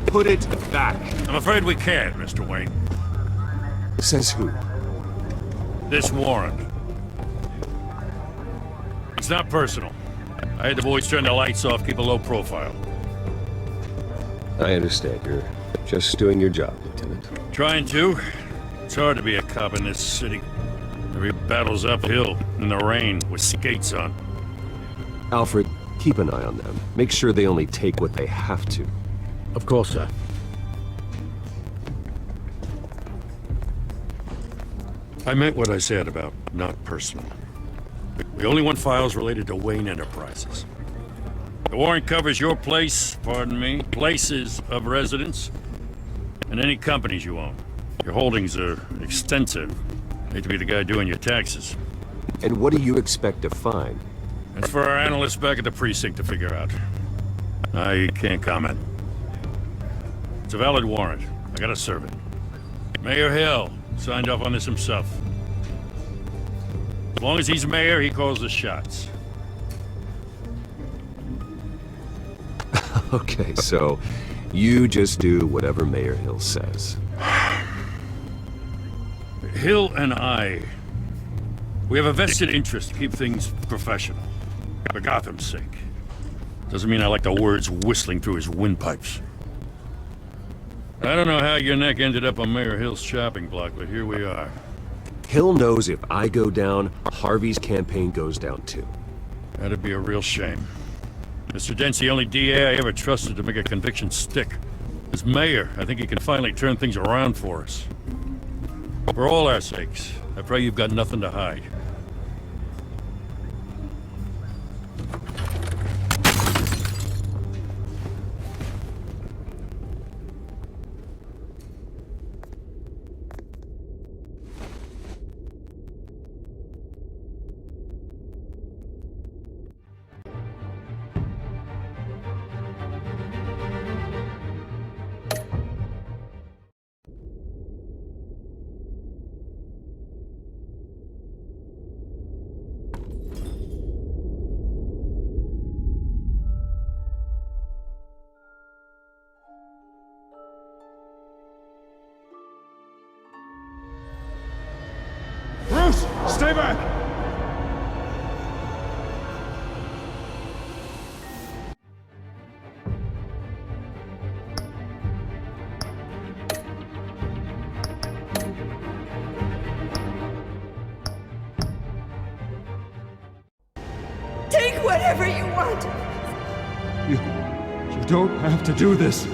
Put it back. I'm afraid we can't, Mr. Wayne. Says who? This warrant. It's not personal. I had the boys turn the lights off, keep a low profile. I understand. You're just doing your job, Lieutenant. Trying to. It's hard to be a cop in this city. Every battle's uphill, in the rain, with skates on. Alfred, keep an eye on them. Make sure they only take what they have to. Of course, sir. I meant what I said about not personal. We only want files related to Wayne Enterprises. The warrant covers your place, places of residence, and any companies you own. Your holdings are extensive. Hate to be the guy doing your taxes. And what do you expect to find? That's for our analysts back at the precinct to figure out. I can't comment. It's a valid warrant. I gotta serve it. Mayor Hill signed off on this himself. As long as he's mayor, he calls the shots. Okay, so you just do whatever Mayor Hill says. Hill and we have a vested interest to keep things professional. For Gotham's sake. Doesn't mean I like the words whistling through his windpipes. I don't know how your neck ended up on Mayor Hill's chopping block, but here we are. Hill knows if I go down, Harvey's campaign goes down too. That'd be a real shame. Mr. Dent's the only DA I ever trusted to make a conviction stick. As mayor, I think he can finally turn things around for us. For all our sakes, I pray you've got nothing to hide. Bruce, stay back! Take whatever you want. You don't have to do this.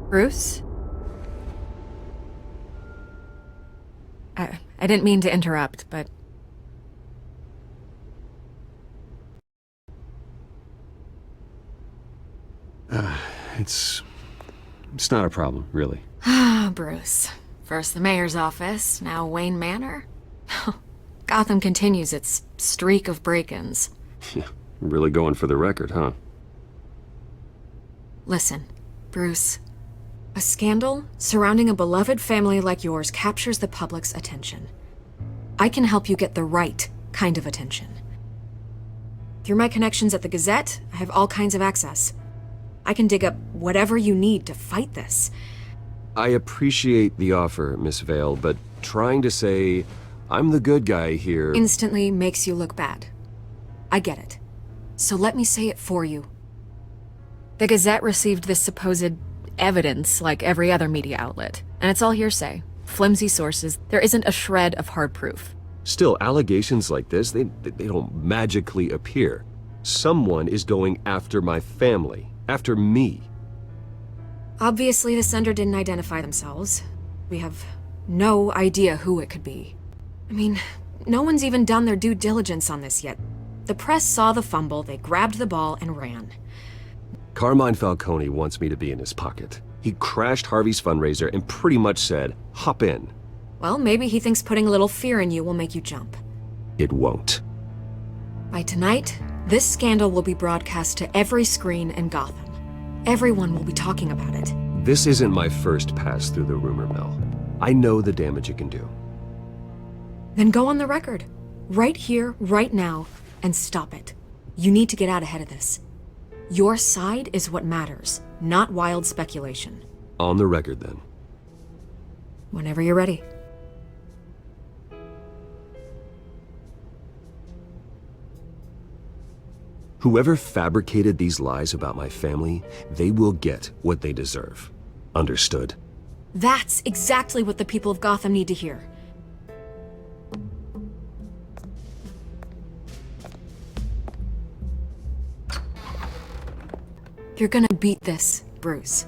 Bruce? I didn't mean to interrupt, but... It's not a problem, really. Ah, Bruce. First the mayor's office, now Wayne Manor. Gotham continues its streak of break-ins. Yeah, really going for the record, huh? Listen, Bruce. A scandal surrounding a beloved family like yours captures the public's attention. I can help you get the right kind of attention. Through my connections at the Gazette, I have all kinds of access. I can dig up whatever you need to fight this. I appreciate the offer, Miss Vale, but trying to say I'm the good guy here... instantly makes you look bad. I get it. So let me say it for you. The Gazette received this supposed evidence like every other media outlet, and it's all hearsay. Flimsy sources. There isn't a shred of hard proof. Still, allegations like this, they don't magically appear. Someone is going after my family, after me. Obviously, the sender didn't identify themselves. We have no idea who it could be. I mean, no one's even done their due diligence on this yet. The press saw the fumble, they grabbed the ball and ran. Carmine Falcone wants me to be in his pocket. He crashed Harvey's fundraiser and pretty much said, hop in. Well, maybe he thinks putting a little fear in you will make you jump. It won't. By tonight, this scandal will be broadcast to every screen in Gotham. Everyone will be talking about it. This isn't my first pass through the rumor mill. I know the damage it can do. Then go on the record. Right here, right now, and stop it. You need to get out ahead of this. Your side is what matters, not wild speculation. On the record, then. Whenever you're ready. Whoever fabricated these lies about my family, they will get what they deserve. Understood? That's exactly what the people of Gotham need to hear. You're gonna beat this, Bruce.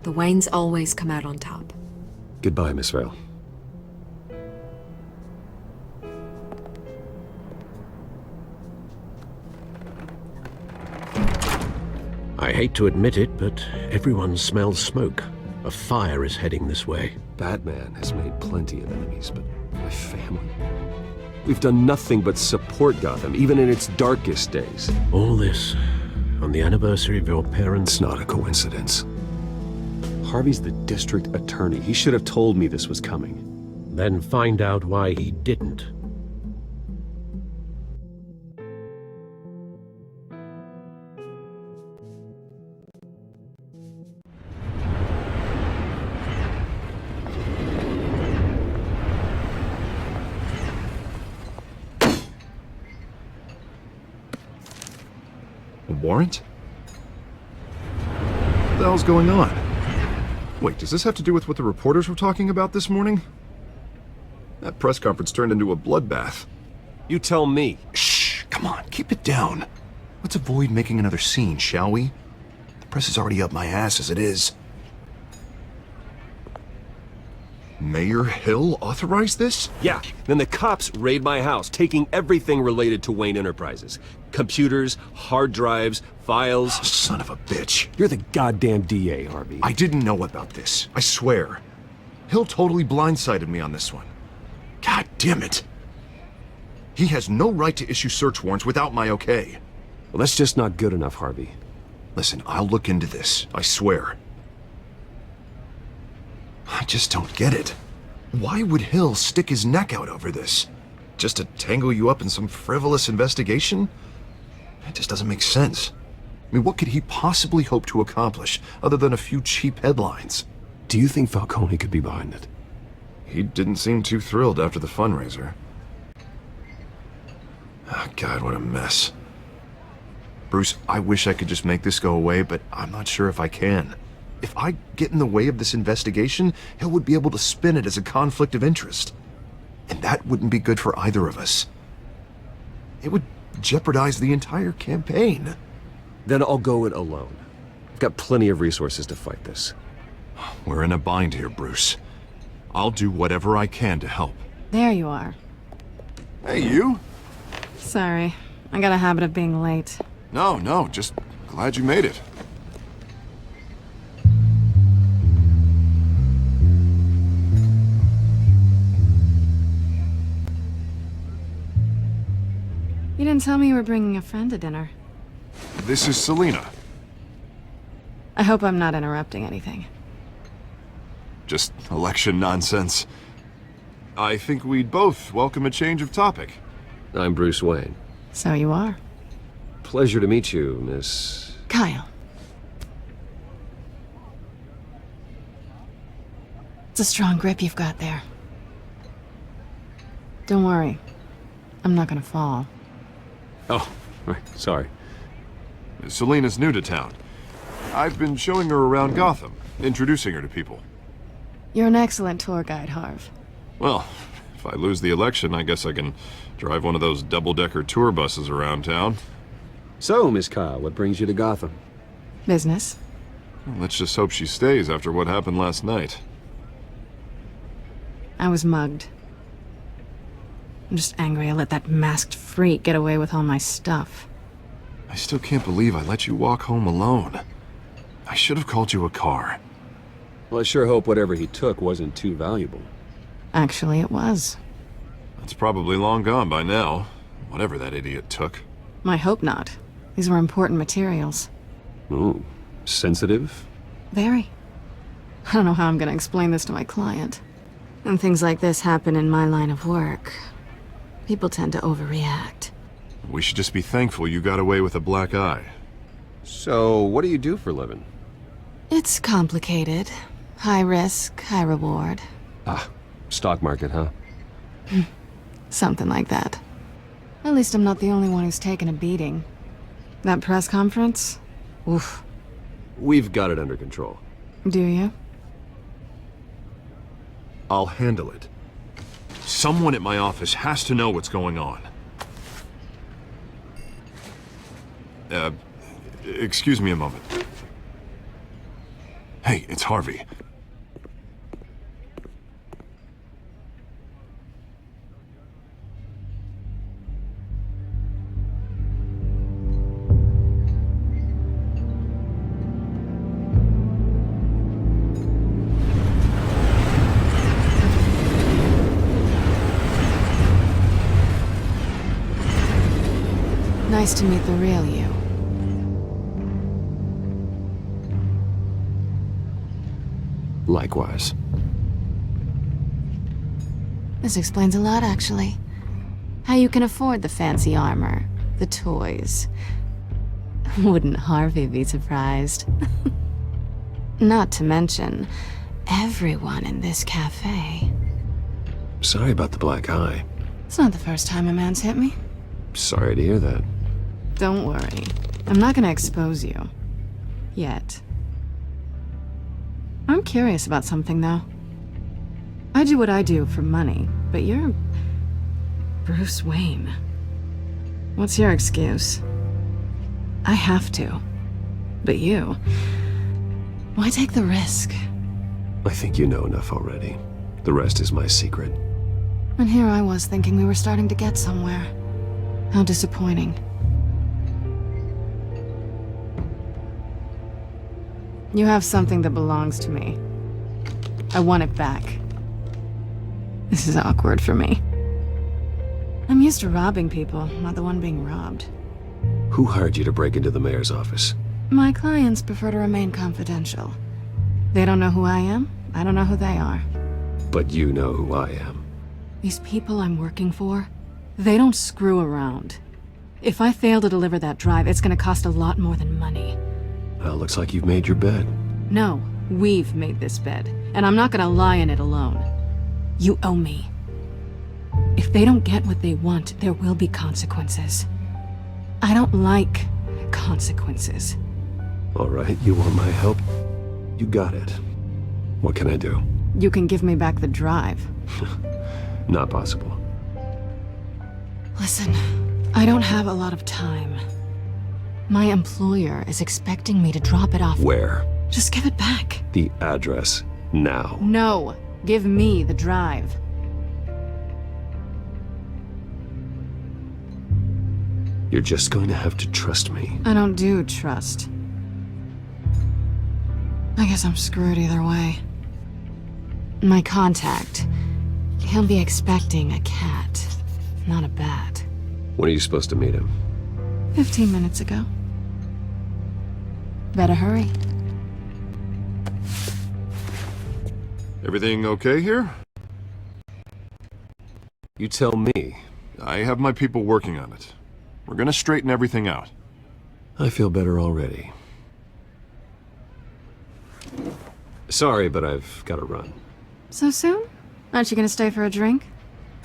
The Waynes always come out on top. Goodbye, Miss Vale. I hate to admit it, but everyone smells smoke. A fire is heading this way. Batman has made plenty of enemies, but my family? We've done nothing but support Gotham, even in its darkest days. All this on the anniversary of your parents'... It's not a coincidence. Harvey's the district attorney. He should have told me this was coming. Then find out why he didn't. A warrant? What the hell's going on? Wait, does this have to do with what the reporters were talking about this morning? That press conference turned into a bloodbath. You tell me. Shh, come on, keep it down. Let's avoid making another scene, shall we? The press is already up my ass as it is. Mayor Hill authorized this? Yeah, then the cops raid my house, taking everything related to Wayne Enterprises. Computers, hard drives, files. Oh, son of a bitch. You're the goddamn DA, Harvey. I didn't know about this, I swear. Hill totally blindsided me on this one. God damn it. He has no right to issue search warrants without my okay. Well, that's just not good enough, Harvey. Listen, I'll look into this, I swear. I just don't get it. Why would Hill stick his neck out over this? Just to tangle you up in some frivolous investigation? It just doesn't make sense. I mean, what could he possibly hope to accomplish other than a few cheap headlines? Do you think Falcone could be behind it? He didn't seem too thrilled after the fundraiser. Oh, God, what a mess. Bruce, I wish I could just make this go away, but I'm not sure if I can. If I get in the way of this investigation, Hill would be able to spin it as a conflict of interest. And that wouldn't be good for either of us. It would jeopardize the entire campaign. Then I'll go it alone. I've got plenty of resources to fight this. We're in a bind here, Bruce. I'll do whatever I can to help. There you are. Hey, you? Sorry. I got a habit of being late. No, just glad you made it. You didn't tell me you were bringing a friend to dinner. This is Selina. I hope I'm not interrupting anything. Just election nonsense. I think we'd both welcome a change of topic. I'm Bruce Wayne. So you are. Pleasure to meet you, Miss... Kyle. It's a strong grip you've got there. Don't worry. I'm not gonna fall. Oh, right, sorry. Selina's new to town. I've been showing her around Gotham, introducing her to people. You're an excellent tour guide, Harv. Well, if I lose the election, I guess I can drive one of those double-decker tour buses around town. So, Miss Kyle, what brings you to Gotham? Business. Well, let's just hope she stays after what happened last night. I was mugged. I'm just angry I let that masked freak get away with all my stuff. I still can't believe I let you walk home alone. I should have called you a car. Well, I sure hope whatever he took wasn't too valuable. Actually, it was. It's probably long gone by now, whatever that idiot took. I hope not. These were important materials. Ooh, sensitive? Very. I don't know how I'm gonna explain this to my client. When things like this happen in my line of work, people tend to overreact. We should just be thankful you got away with a black eye. So, what do you do for a living? It's complicated. High risk, high reward. Ah, stock market, huh? Something like that. At least I'm not the only one who's taken a beating. That press conference? Oof. We've got it under control. Do you? I'll handle it. Someone at my office has to know what's going on. Excuse me a moment. Hey, it's Harvey. Nice to meet the real you. Likewise. This explains a lot, actually. How you can afford the fancy armor, the toys. Wouldn't Harvey be surprised? Not to mention, everyone in this cafe. Sorry about the black eye. It's not the first time a man's hit me. Sorry to hear that. Don't worry. I'm not gonna expose you. Yet. I'm curious about something, though. I do what I do for money, but you're... Bruce Wayne. What's your excuse? I have to. But you... Why take the risk? I think you know enough already. The rest is my secret. And here I was thinking we were starting to get somewhere. How disappointing. You have something that belongs to me. I want it back. This is awkward for me. I'm used to robbing people, not the one being robbed. Who hired you to break into the mayor's office? My clients prefer to remain confidential. They don't know who I am, I don't know who they are. But you know who I am. These people I'm working for, they don't screw around. If I fail to deliver that drive, it's gonna cost a lot more than money. Well, looks like you've made your bed. No, we've made this bed, and I'm not gonna lie in it alone. You owe me. If they don't get what they want, there will be consequences. I don't like consequences. All right, you want my help? You got it. What can I do? You can give me back the drive. Not possible. Listen, I don't have a lot of time. My employer is expecting me to drop it off. Where? Just give it back. The address, now. No. Give me the drive. You're just going to have to trust me. I don't do trust. I guess I'm screwed either way. My contact. He'll be expecting a cat, not a bat. When are you supposed to meet him? 15 minutes ago. Better hurry. Everything okay here? You tell me. I have my people working on it. We're gonna straighten everything out. I feel better already. Sorry, but I've got to run. So soon? Aren't you gonna stay for a drink?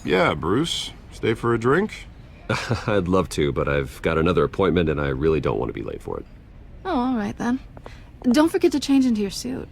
Yeah, Bruce. Stay for a drink? I'd love to, but I've got another appointment and I really don't want to be late for it. Oh, all right then. Don't forget to change into your suit.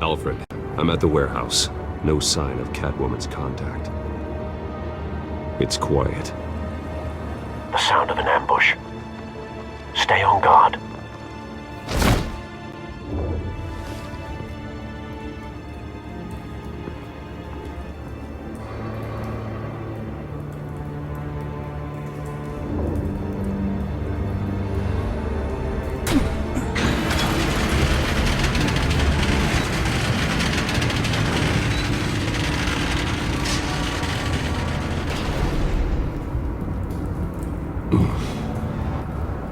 Alfred, I'm at the warehouse. No sign of Catwoman's contact. It's quiet. The sound of an ambush. Stay on guard.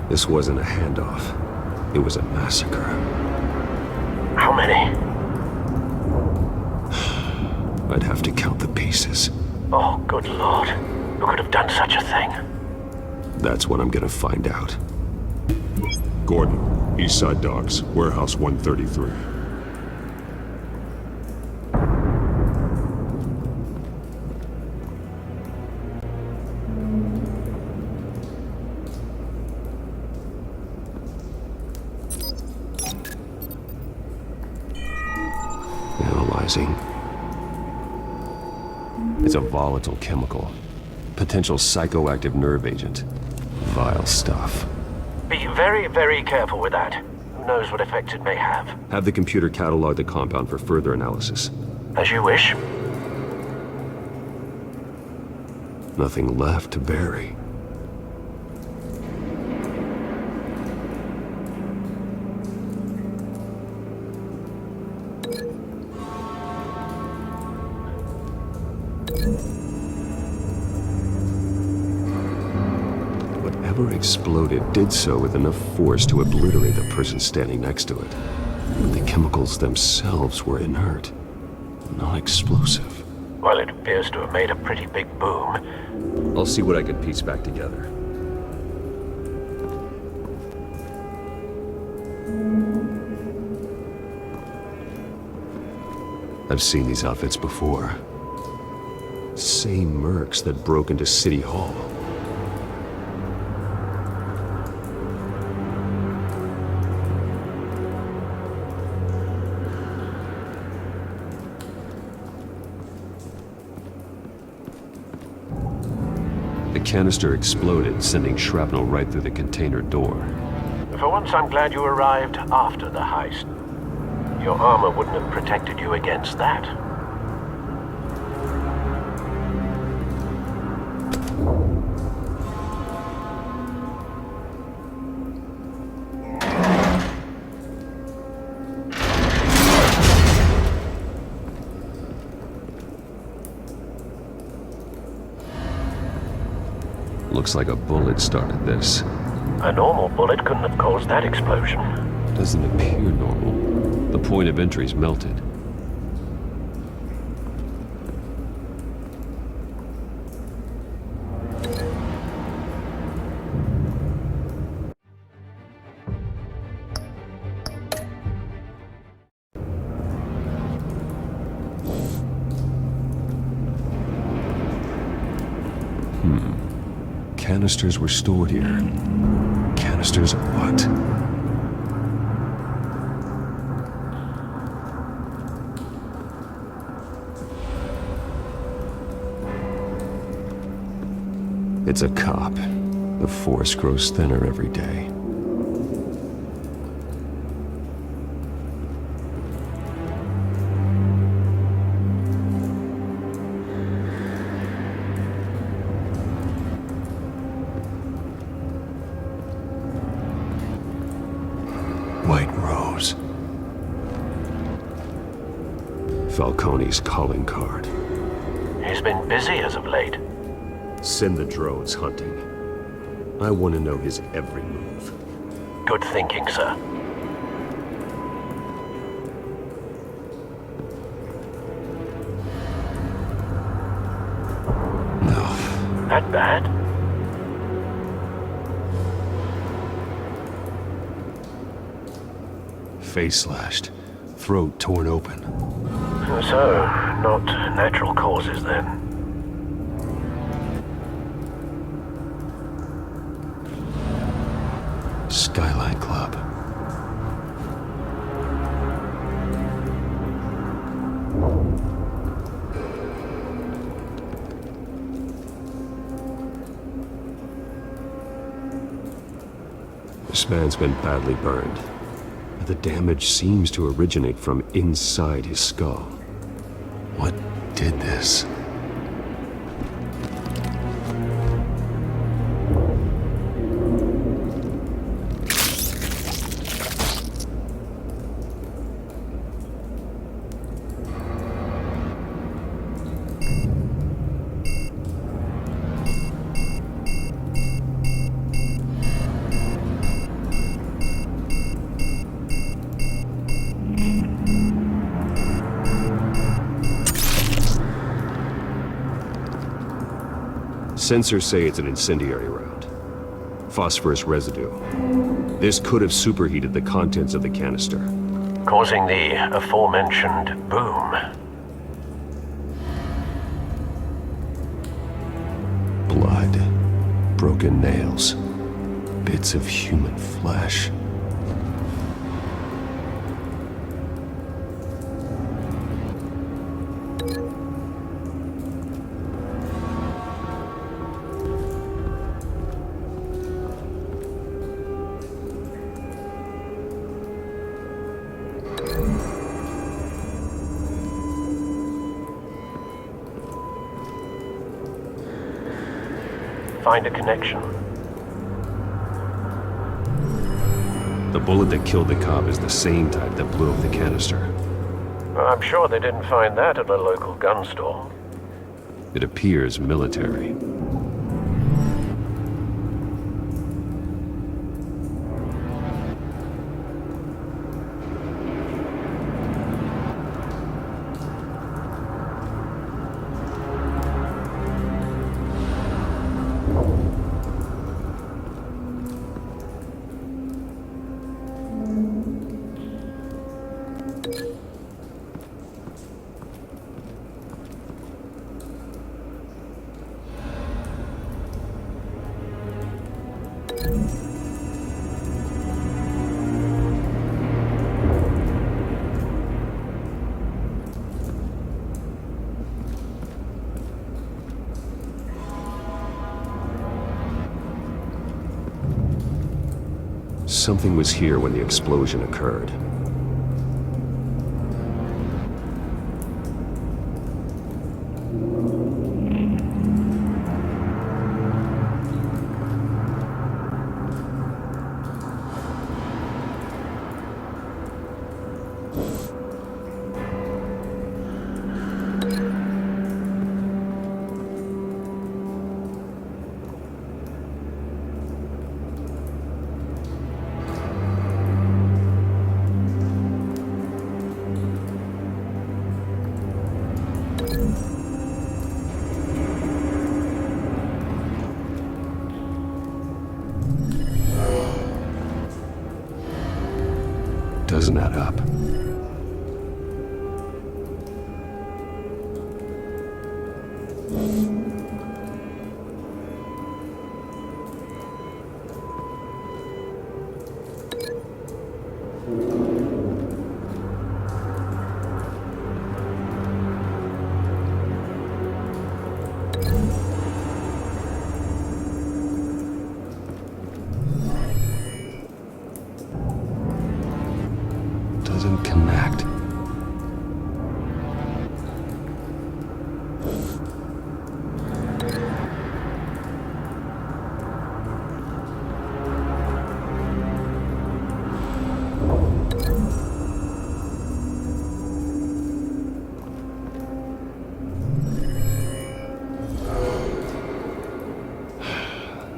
This wasn't a handoff. It was a massacre. How many? I'd have to count the pieces. Oh, good lord. Who could have done such a thing? That's what I'm gonna find out. Gordon, Eastside Docks, Warehouse 133. Analyzing. It's a volatile chemical. Potential psychoactive nerve agent. Vile stuff. Be very, very careful with that. Who knows what effects it may have. Have the computer catalog the compound for further analysis. As you wish. Nothing left to bury. Whatever exploded did so with enough force to obliterate the person standing next to it. But the chemicals themselves were inert, not explosive. Well, it appears to have made a pretty big boom. I'll see what I can piece back together. I've seen these outfits before. Same mercs that broke into City Hall. The canister exploded, sending shrapnel right through the container door. For once, I'm glad you arrived after the heist. Your armor wouldn't have protected you against that. Looks like a bullet started this. A normal bullet couldn't have caused that explosion. Doesn't appear normal. The point of entry's melted. Canisters were stored here. Canisters of what? It's a cop. The force grows thinner every day. White Rose. Falcone's calling card. He's been busy as of late. Send the drones hunting. I want to know his every move. Good thinking, sir. No. That bad? Face slashed. Throat torn open. So, not natural causes then. Skyline Club. This man's been badly burned. But the damage seems to originate from inside his skull. What did this? Sensors say it's an incendiary round. Phosphorus residue. This could have superheated the contents of the canister. Causing the aforementioned boom. Blood. Broken nails. Bits of human flesh. Find a connection. The bullet that killed the cop is the same type that blew up the canister. I'm sure they didn't find that at a local gun store. It appears military. Something was here when the explosion occurred. Doesn't add up.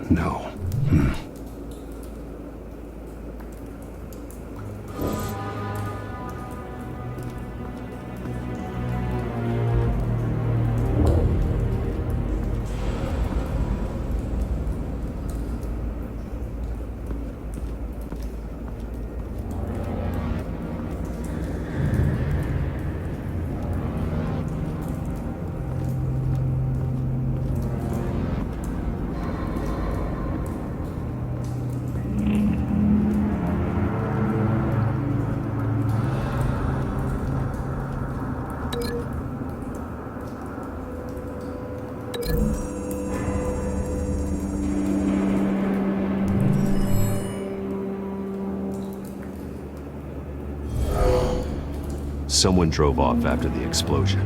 No. Someone drove off after the explosion.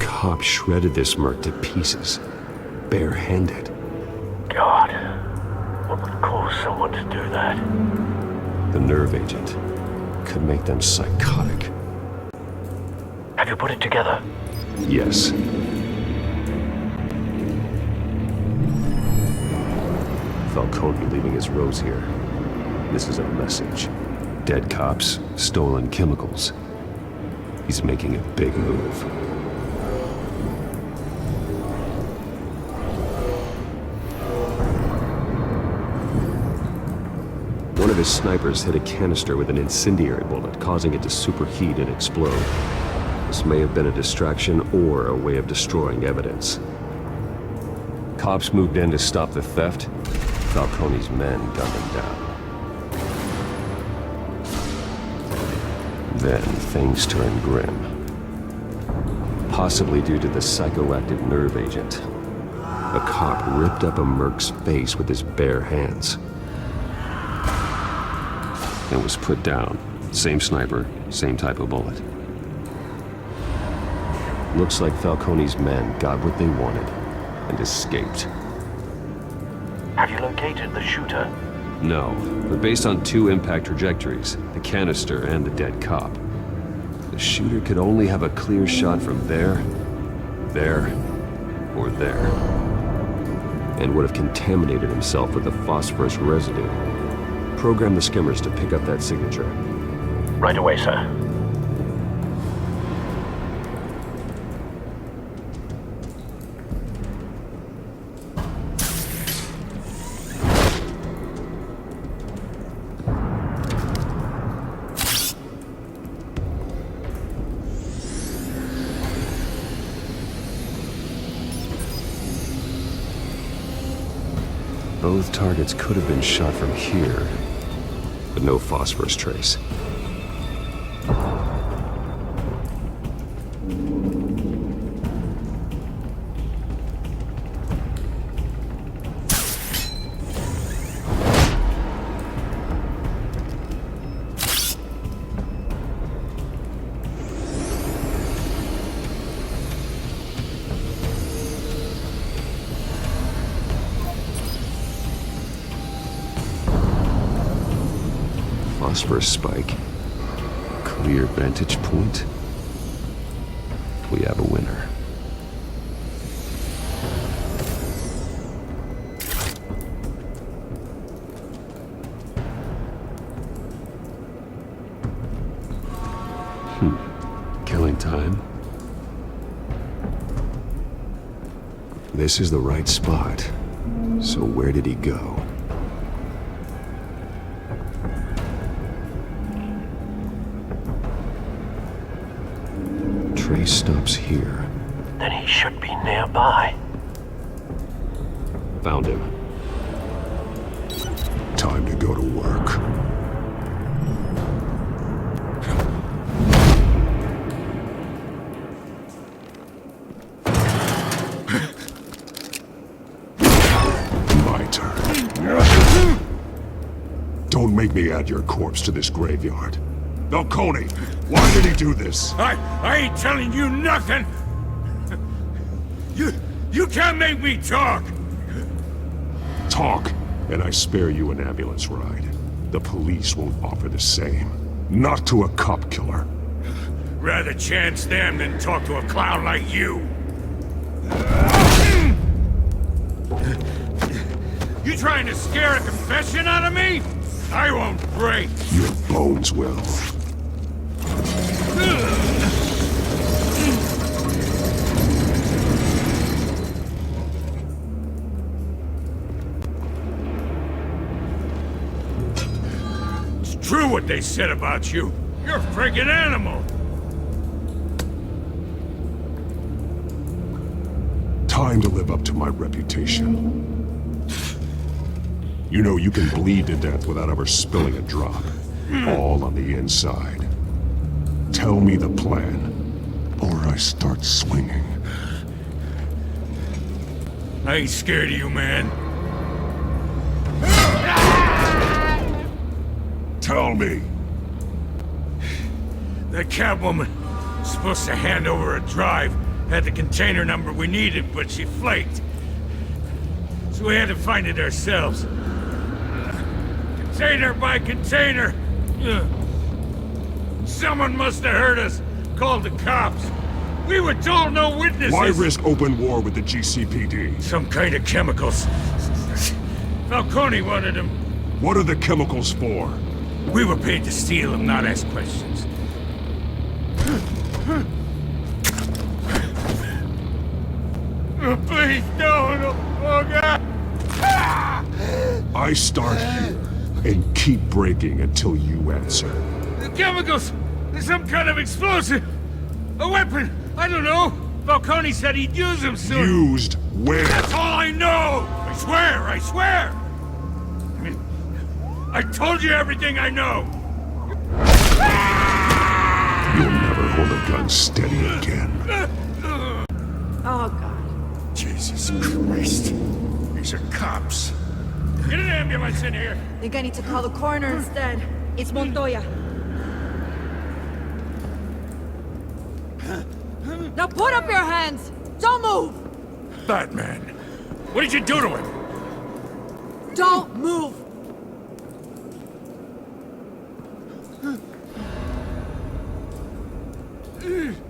Cop shredded this merc to pieces, barehanded. God, what would cause someone to do that? The nerve agent could make them psychotic. Have you put it together? Yes. Falcone leaving his rose here. This is a message. Dead cops, stolen chemicals. He's making a big move. One of his snipers hit a canister with an incendiary bullet, causing it to superheat and explode. This may have been a distraction or a way of destroying evidence. Cops moved in to stop the theft. Falcone's men gunned him down. Then things turned grim. Possibly due to the psychoactive nerve agent. A cop ripped up a merc's face with his bare hands. And was put down. Same sniper, same type of bullet. Looks like Falcone's men got what they wanted and escaped. Have you located the shooter? No, but based on two impact trajectories, the canister and the dead cop, the shooter could only have a clear shot from there, or there, and would have contaminated himself with the phosphorus residue. Program the skimmers to pick up that signature. Right away, sir. Both targets could have been shot from here, but no phosphorus trace. Phosphorus spike. Clear vantage point. We have a winner. Killing time. This is the right spot. So where did he go? Trace stops here. Then he should be nearby. Found him. Time to go to work. My turn. Don't Don't make me add your corpse to this graveyard. Falcone, why did he do this? I ain't telling you nothing! You can't make me talk! Talk, and I spare you an ambulance ride. The police won't offer the same. Not to a cop killer. Rather chance them than talk to a clown like you. You trying to scare a confession out of me? I won't break. Your bones will. It's true what they said about you. You're a friggin' animal. Time to live up to my reputation. You know you can bleed to death without ever spilling a drop. All on the inside. Tell me the plan, or I start swinging. I ain't scared of you, man. Tell me. That Catwoman was supposed to hand over a drive. Had the container number we needed, but she flaked. So we had to find it ourselves. Container by container. Someone must have heard us. Called the cops. We were told no witnesses. Why risk open war with the GCPD? Some kind of chemicals. Falcone wanted them. What are the chemicals for? We were paid to steal them, not ask questions. Oh, please, no. Oh, God. I start here and keep breaking until you answer. The chemicals! There's some kind of explosive! A weapon! I don't know! Falcone said he'd use them soon! Used where? That's all I know! I swear! I told you everything I know! You'll never hold a gun steady again. Oh, God. Jesus Christ. These are cops. Get an ambulance in here! Think I need to call the coroner instead. It's Montoya. Now put up your hands! Don't move! Batman, what did you do to him? Don't move!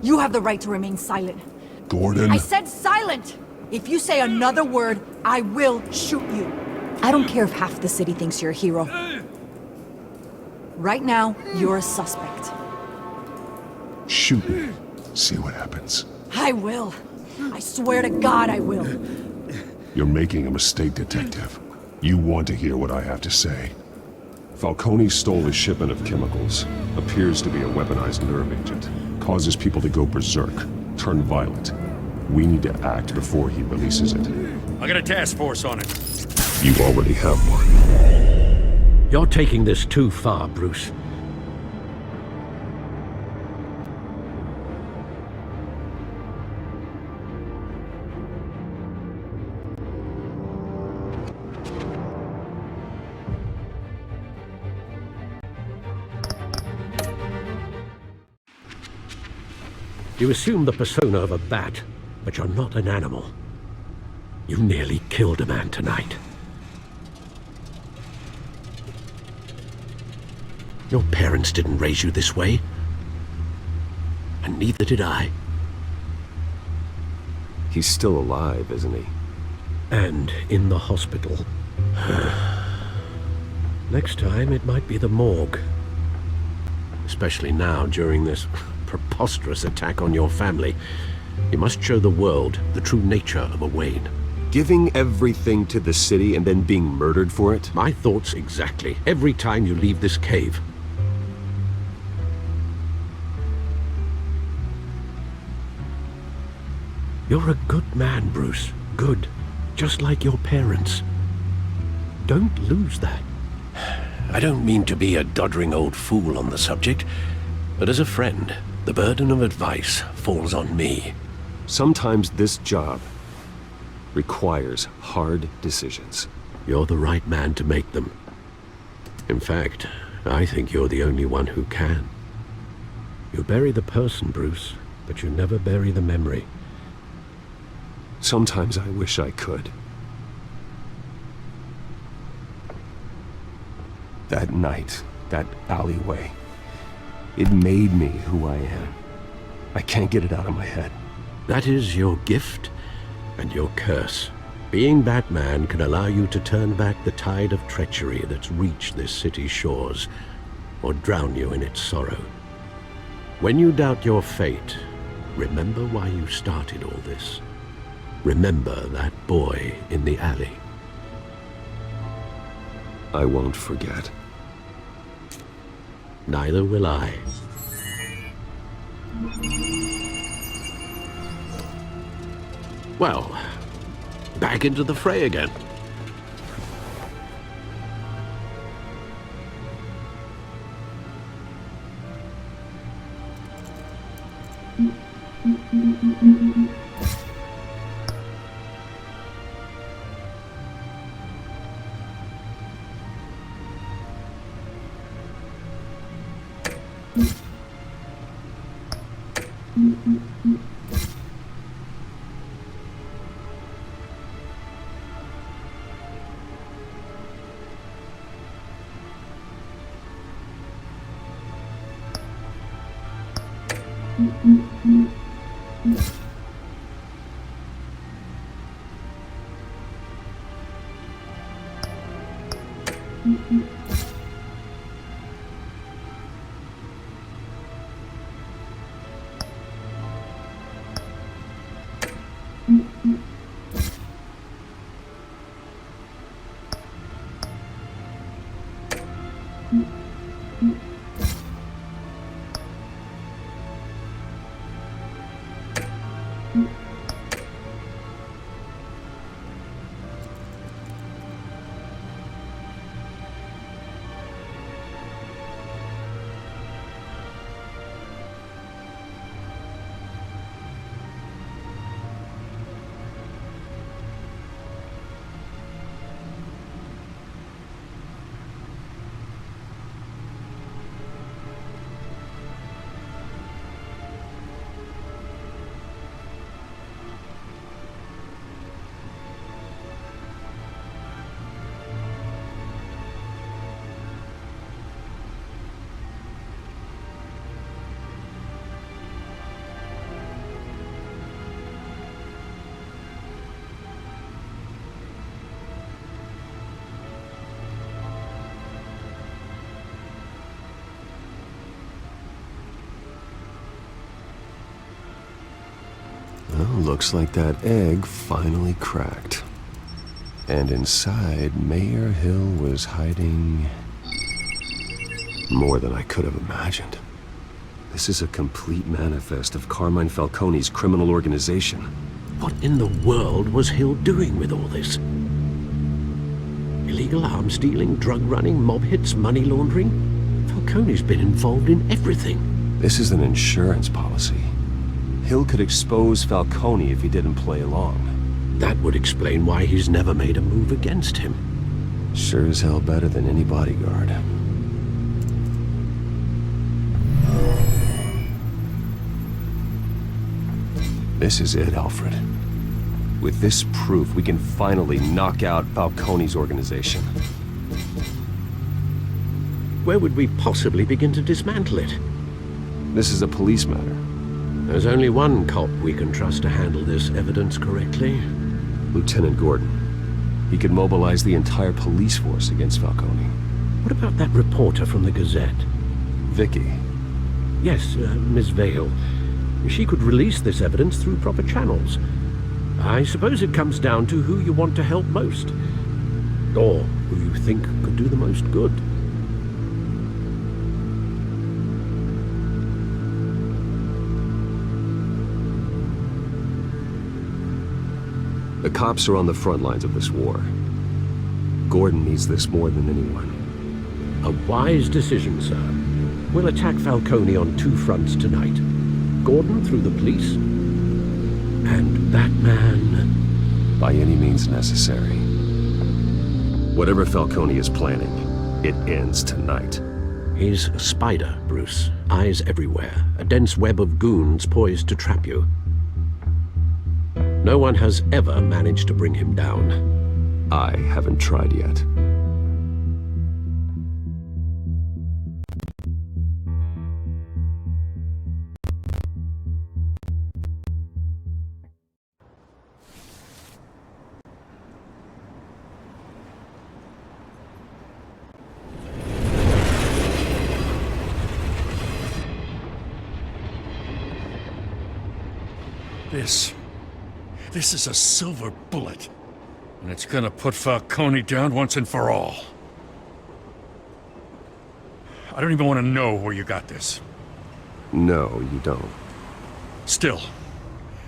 You have the right to remain silent. Gordon? I said silent! If you say another word, I will shoot you. I don't care if half the city thinks you're a hero. Right now, you're a suspect. Shoot me. See what happens. I will. I swear to God I will. You're making a mistake, Detective. You want to hear what I have to say. Falcone stole a shipment of chemicals. Appears to be a weaponized nerve agent. Causes people to go berserk. Turn violent. We need to act before he releases it. I got a task force on it. You already have one. You're taking this too far, Bruce. You assume the persona of a bat, but you're not an animal. You nearly killed a man tonight. Your parents didn't raise you this way. And neither did I. He's still alive, isn't he? And in the hospital. Next time, it might be the morgue. Especially now, during this preposterous attack on your family. You must show the world the true nature of a Wayne. Giving everything to the city and then being murdered for it? My thoughts exactly. Every time you leave this cave. You're a good man, Bruce. Good. Just like your parents. Don't lose that. I don't mean to be a doddering old fool on the subject, but as a friend, the burden of advice falls on me. Sometimes this job requires hard decisions. You're the right man to make them. In fact, I think you're the only one who can. You bury the person, Bruce, but you never bury the memory. Sometimes I wish I could. That night, that alleyway, it made me who I am. I can't get it out of my head. That is your gift and your curse. Being Batman can allow you to turn back the tide of treachery that's reached this city's shores, or drown you in its sorrow. When you doubt your fate, remember why you started all this. Remember that boy in the alley. I won't forget. Neither will I. Well, back into the fray again. Well, looks like that egg finally cracked. And inside, Mayor Hill was hiding more than I could have imagined. This is a complete manifest of Carmine Falcone's criminal organization. What in the world was Hill doing with all this? Illegal arms dealing, drug running, mob hits, money laundering? Falcone's been involved in everything. This is an insurance policy. Hill could expose Falcone if he didn't play along. That would explain why he's never made a move against him. Sure as hell better than any bodyguard. This is it, Alfred. With this proof, we can finally knock out Falcone's organization. Where would we possibly begin to dismantle it? This is a police matter. There's only one cop we can trust to handle this evidence correctly. Lieutenant Gordon. He could mobilize the entire police force against Falcone. What about that reporter from the Gazette? Vicky. Yes, Miss Vale. She could release this evidence through proper channels. I suppose it comes down to who you want to help most. Or who you think could do the most good. The cops are on the front lines of this war. Gordon needs this more than anyone. A wise decision, sir. We'll attack Falcone on two fronts tonight. Gordon through the police, and Batman... by any means necessary. Whatever Falcone is planning, It ends tonight. He's a spider, Bruce. Eyes everywhere. A dense web of goons poised to trap you. No one has ever managed to bring him down. I haven't tried yet. This is a silver bullet. And it's gonna put Falcone down once and for all. I don't even want to know where you got this. No, you don't. Still,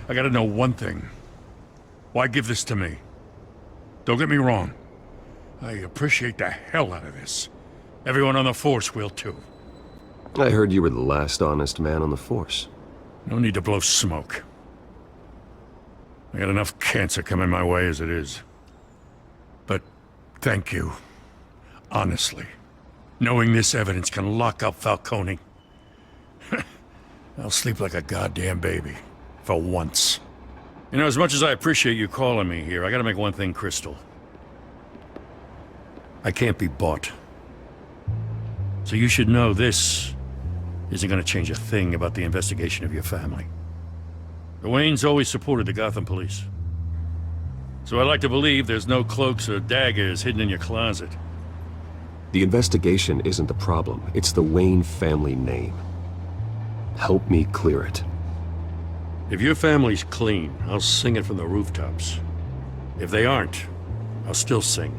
I gotta know one thing. Why give this to me? Don't get me wrong. I appreciate the hell out of this. Everyone on the Force will too. I heard you were the last honest man on the Force. No need to blow smoke. I got enough cancer coming my way as it is. But thank you. Honestly. Knowing this evidence can lock up Falcone. I'll sleep like a goddamn baby. For once. You know, as much as I appreciate you calling me here, I gotta make one thing crystal. I can't be bought. So you should know this isn't gonna change a thing about the investigation of your family. The Waynes always supported the Gotham police. So I like to believe there's no cloaks or daggers hidden in your closet. The investigation isn't the problem. It's the Wayne family name. Help me clear it. If your family's clean, I'll sing it from the rooftops. If they aren't, I'll still sing.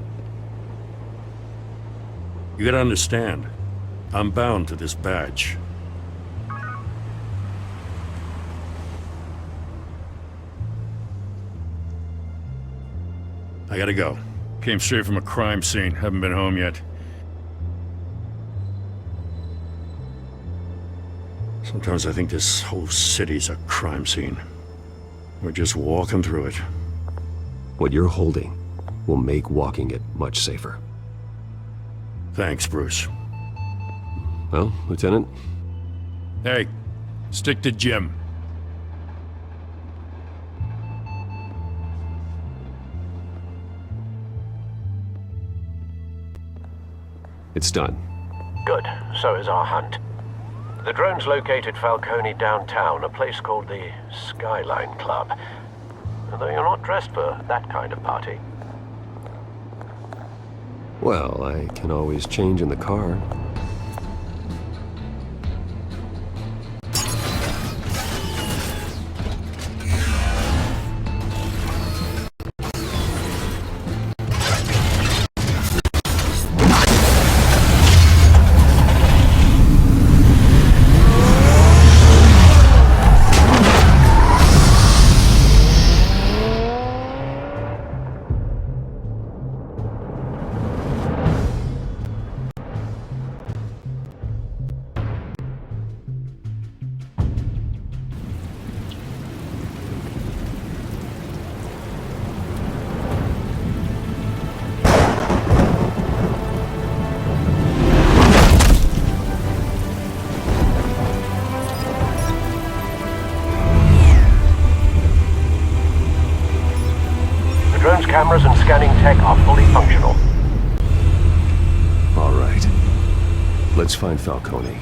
You gotta understand, I'm bound to this badge. I gotta go. Came straight from a crime scene. Haven't been home yet. Sometimes I think this whole city's a crime scene. We're just walking through it. What you're holding will make walking it much safer. Thanks, Bruce. Well, Lieutenant? Hey, stick to Jim. It's done. Good. So is our hunt. The drone's located Falcone downtown, a place called the Skyline Club. Although you're not dressed for that kind of party. Well, I can always change in the car. Cameras and scanning tech are fully functional. All right. Let's find Falcone.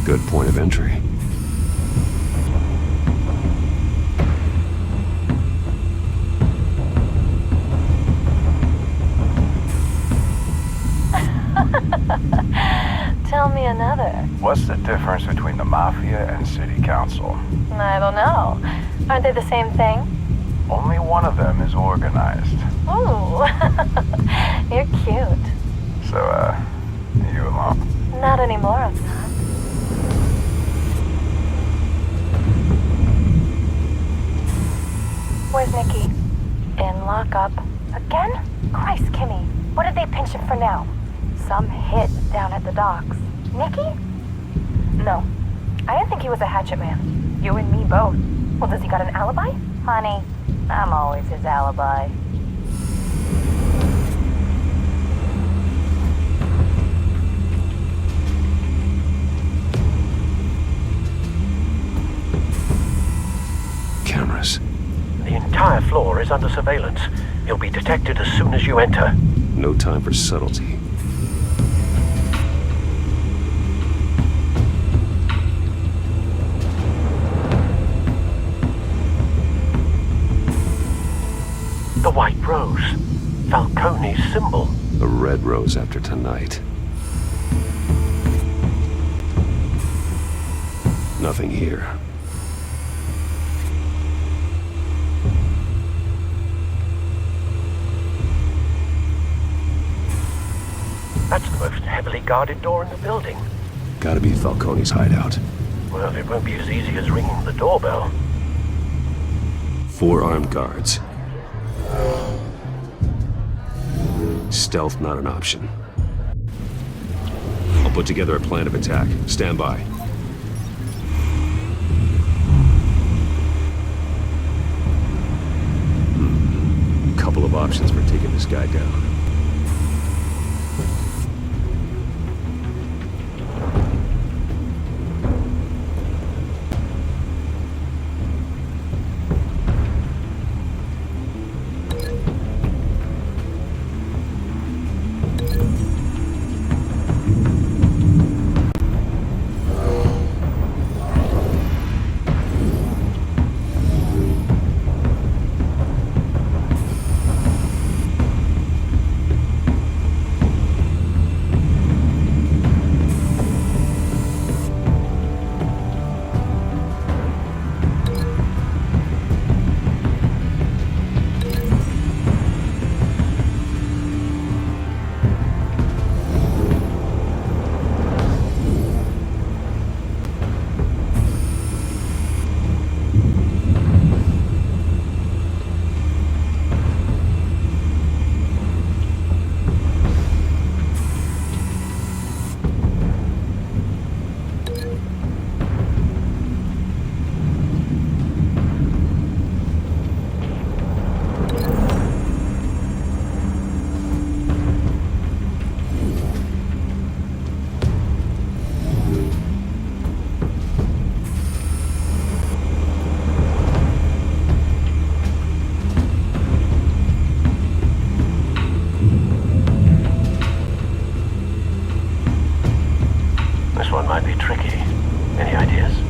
Good point of entry. Tell me another. What's the difference between the Mafia and City Council? I don't know. Aren't they the same thing? Only one of them is organized. Ooh, you're cute. So, you alone? Not anymore, I'm not. Where's Nikki? In lockup. Again? Christ, Kimmy. What did they pinch him for now? Some hit down at the docks. Nikki? No. I didn't think he was a hatchet man. You and me both. Well, does he got an alibi? Honey, I'm always his alibi. Cameras. The entire floor is under surveillance. You'll be detected as soon as you enter. No time for subtlety. The white rose. Falcone's symbol. A red rose after tonight. Nothing here. That's the most heavily guarded door in the building. Gotta be Falcone's hideout. Well, it won't be as easy as ringing the doorbell. 4 armed guards. Stealth not an option. I'll put together a plan of attack. Stand by. Couple of options for taking this guy down.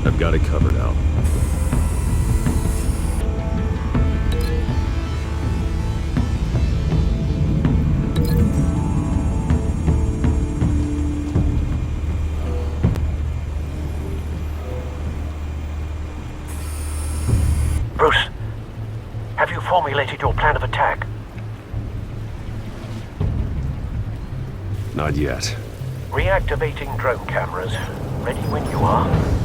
I've got it covered, Al. Bruce, have you formulated your plan of attack? Not yet. Reactivating drone cameras. Ready when you are.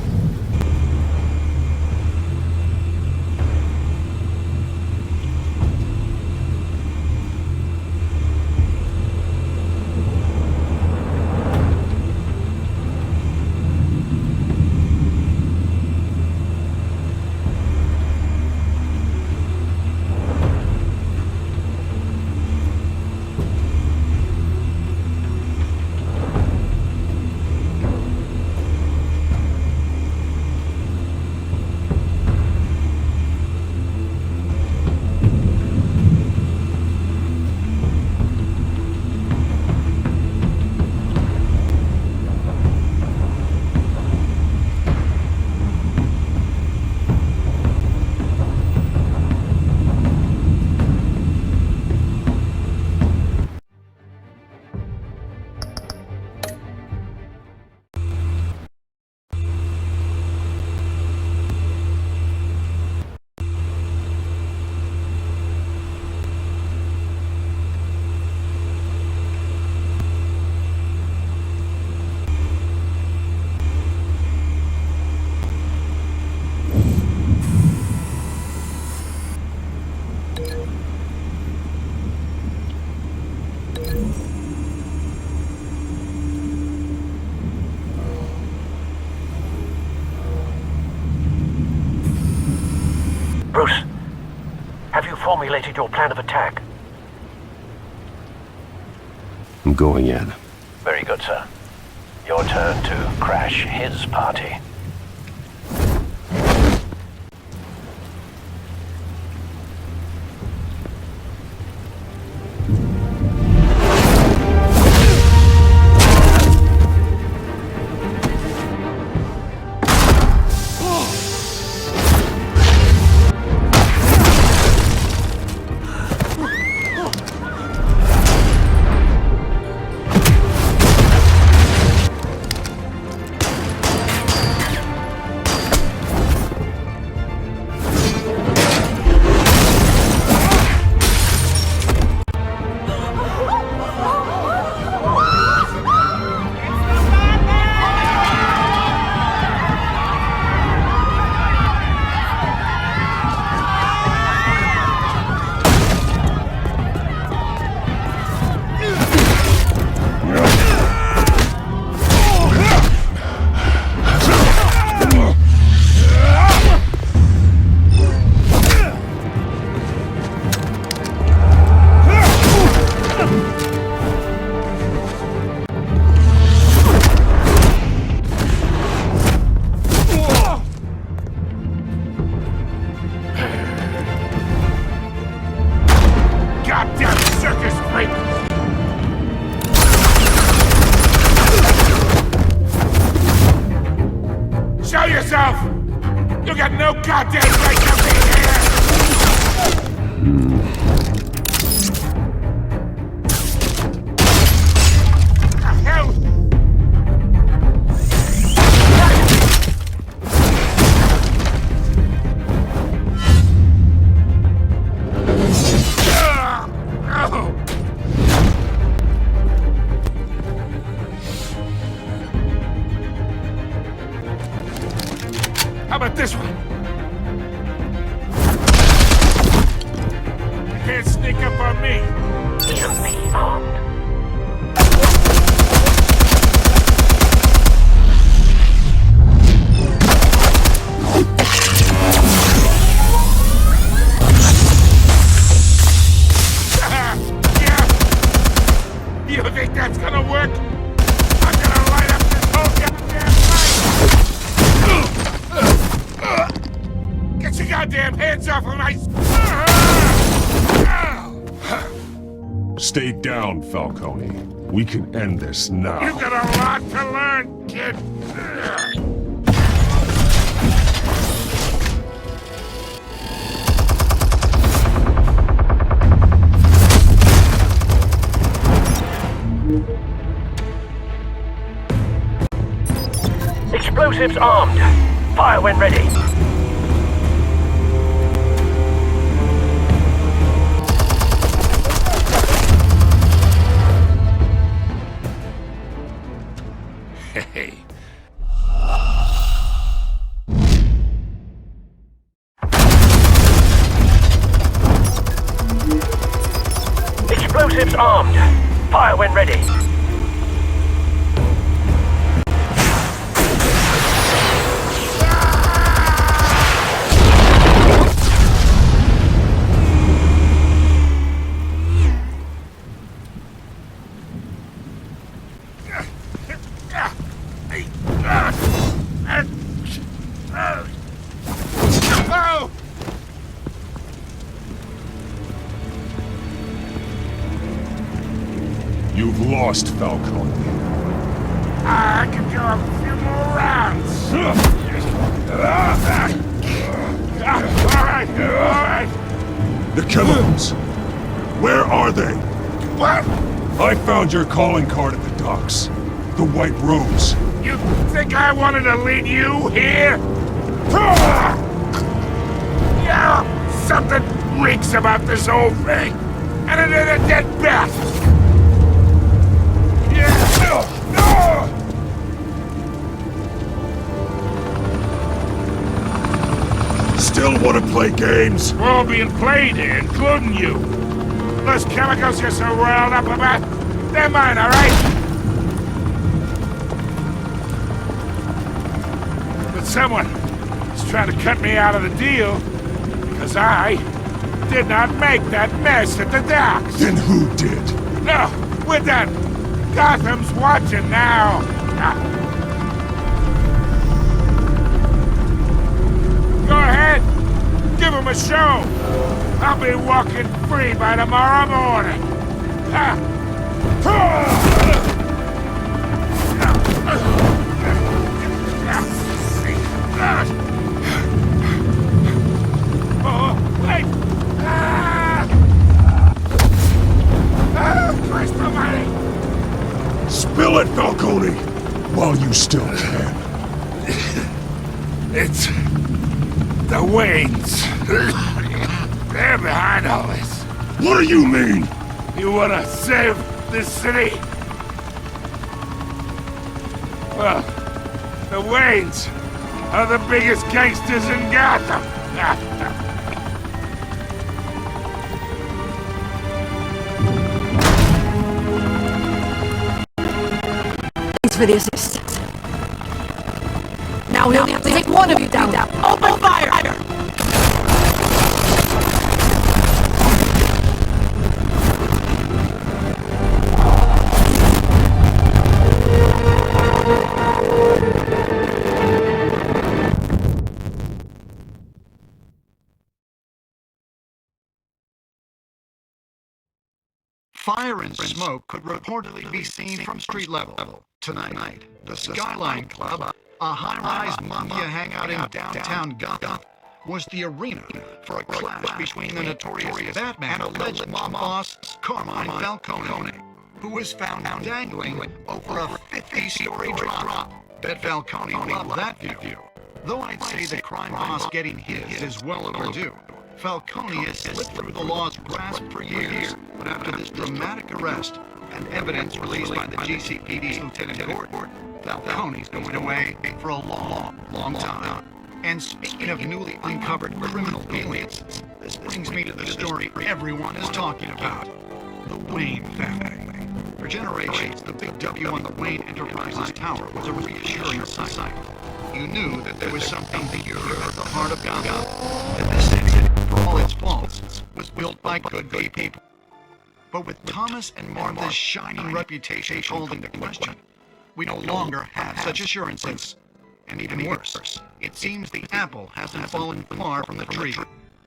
Bruce, formulated your plan of attack? I'm going in. Very good, sir. Your turn to crash his party. You got no goddamn right to be here! Hell! How about this one? You can't sneak up on me. You'll be armed. Yeah. You think that's gonna work? I'm gonna light up this whole goddamn place! Get your goddamn hands off of my... Stay down, Falcone. We can end this now. You've got a lot to learn, kid. Explosives armed. Fire when ready. Hey. Explosives armed. Fire when ready. You've lost, Falcone. I can go a few more rounds. All right. The chemicals. Where are they? What? I found your calling card at the docks. The White Rose. You think I wanted to lead you here? Yeah, something reeks about this whole thing. And it is a dead bat. Still want to play games? We're all being played here, including you. Those chemicals you're so riled up about, they're mine, all right? But someone is trying to cut me out of the deal because I did not make that mess at the docks. Then who did? No, we're done. Gotham's watching now. Go ahead. Give him a show. I'll be walking free by tomorrow morning. Oh, wait! Christ almighty! Spill it, Falcone! While you still can. It's the Waynes. They're behind all this. What do you mean? You wanna save this city? Well, the Waynes are the biggest gangsters in Gotham. Thanks for the assist. Now we only have to take one of you down. Open fire! Fire and smoke could reportedly be seen from street level. Tonight, the Skyline Club, a high-rise mafia hangout in downtown Gotham, was the arena for a clash between the notorious Batman and alleged mob boss Carmine Falcone, who was found dangling over a 50-story drop. Bet Falcone loved that view. Though I'd say the crime boss getting his is well overdue. Falcone has slipped through the law's grasp for years, but after this dramatic arrest and evidence released by the GCPD's Lieutenant Gordon, Falcone's going away for a long time. And speaking of newly uncovered criminal aliens, this brings me to the story everyone is talking about: the Wayne family. For generations, the big W on the Wayne Enterprises tower was a reassuring sight. You knew that there was something peculiar at the heart of Gotham, that the city, for all its faults, was built by good people. But with Thomas and Martha's shining reputation called into question, we no longer have such assurances. And even worse, it seems the apple hasn't fallen far from the tree.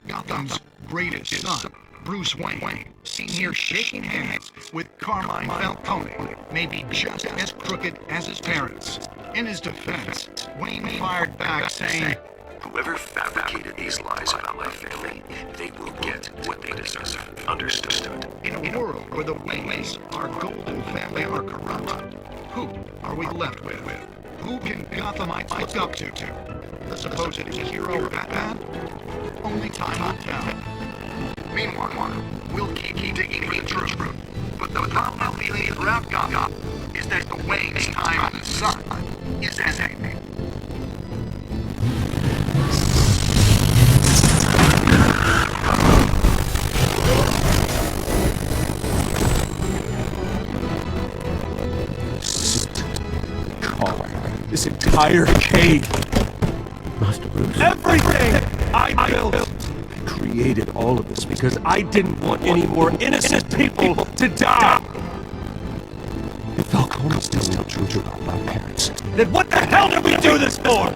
Gotham's greatest son, Bruce Wayne, seen here shaking hands with Carmine Falcone, may be just as crooked as his parents. In his defense, Wayne fired back saying, "Whoever fabricated these lies about my family, they will get what they deserve. Understood?" In a world where the Waynes, our golden family, are corrupt, who are we left with? Who can Gothamites look up to? The supposed hero Batman? Only time will tell. Meanwhile, we'll keep digging for the truth. But the common feeling throughout Gotham is that the Wayne's time in the sun is ending. This entire cave. Master Bruce. Everything I built. I created all of this because I didn't want any more innocent people to die. If Falcone still the truth about my parents, then what the hell did we do this for?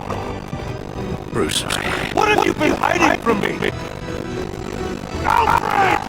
Bruce, what have you been hiding from me? Alfred!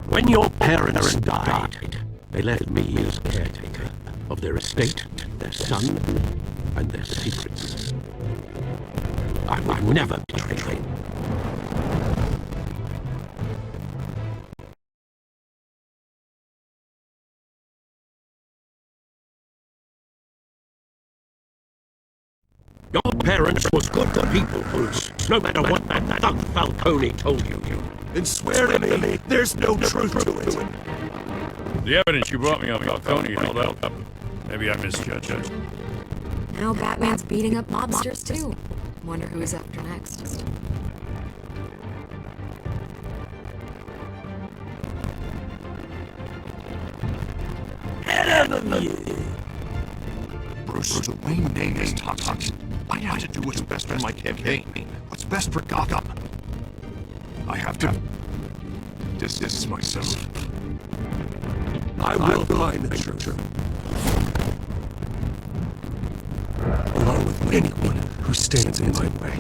When your parents died, they left me as caretaker of their estate, their son, and their secrets. I would never betray them. Your parents was good for people, Bruce, no matter what that thug Falcone told you. Then swear to me, there's no truth to it. The evidence you brought me on Falcone held up. Maybe I misjudged. Now Batman's beating up mobsters too. Wonder who he's after next. Bruce, the Wayne name is toxic. I have to do what's best for my campaign. What's best for Gotham. I have to distance myself. I will find the truth. Along with anyone who stands in my way.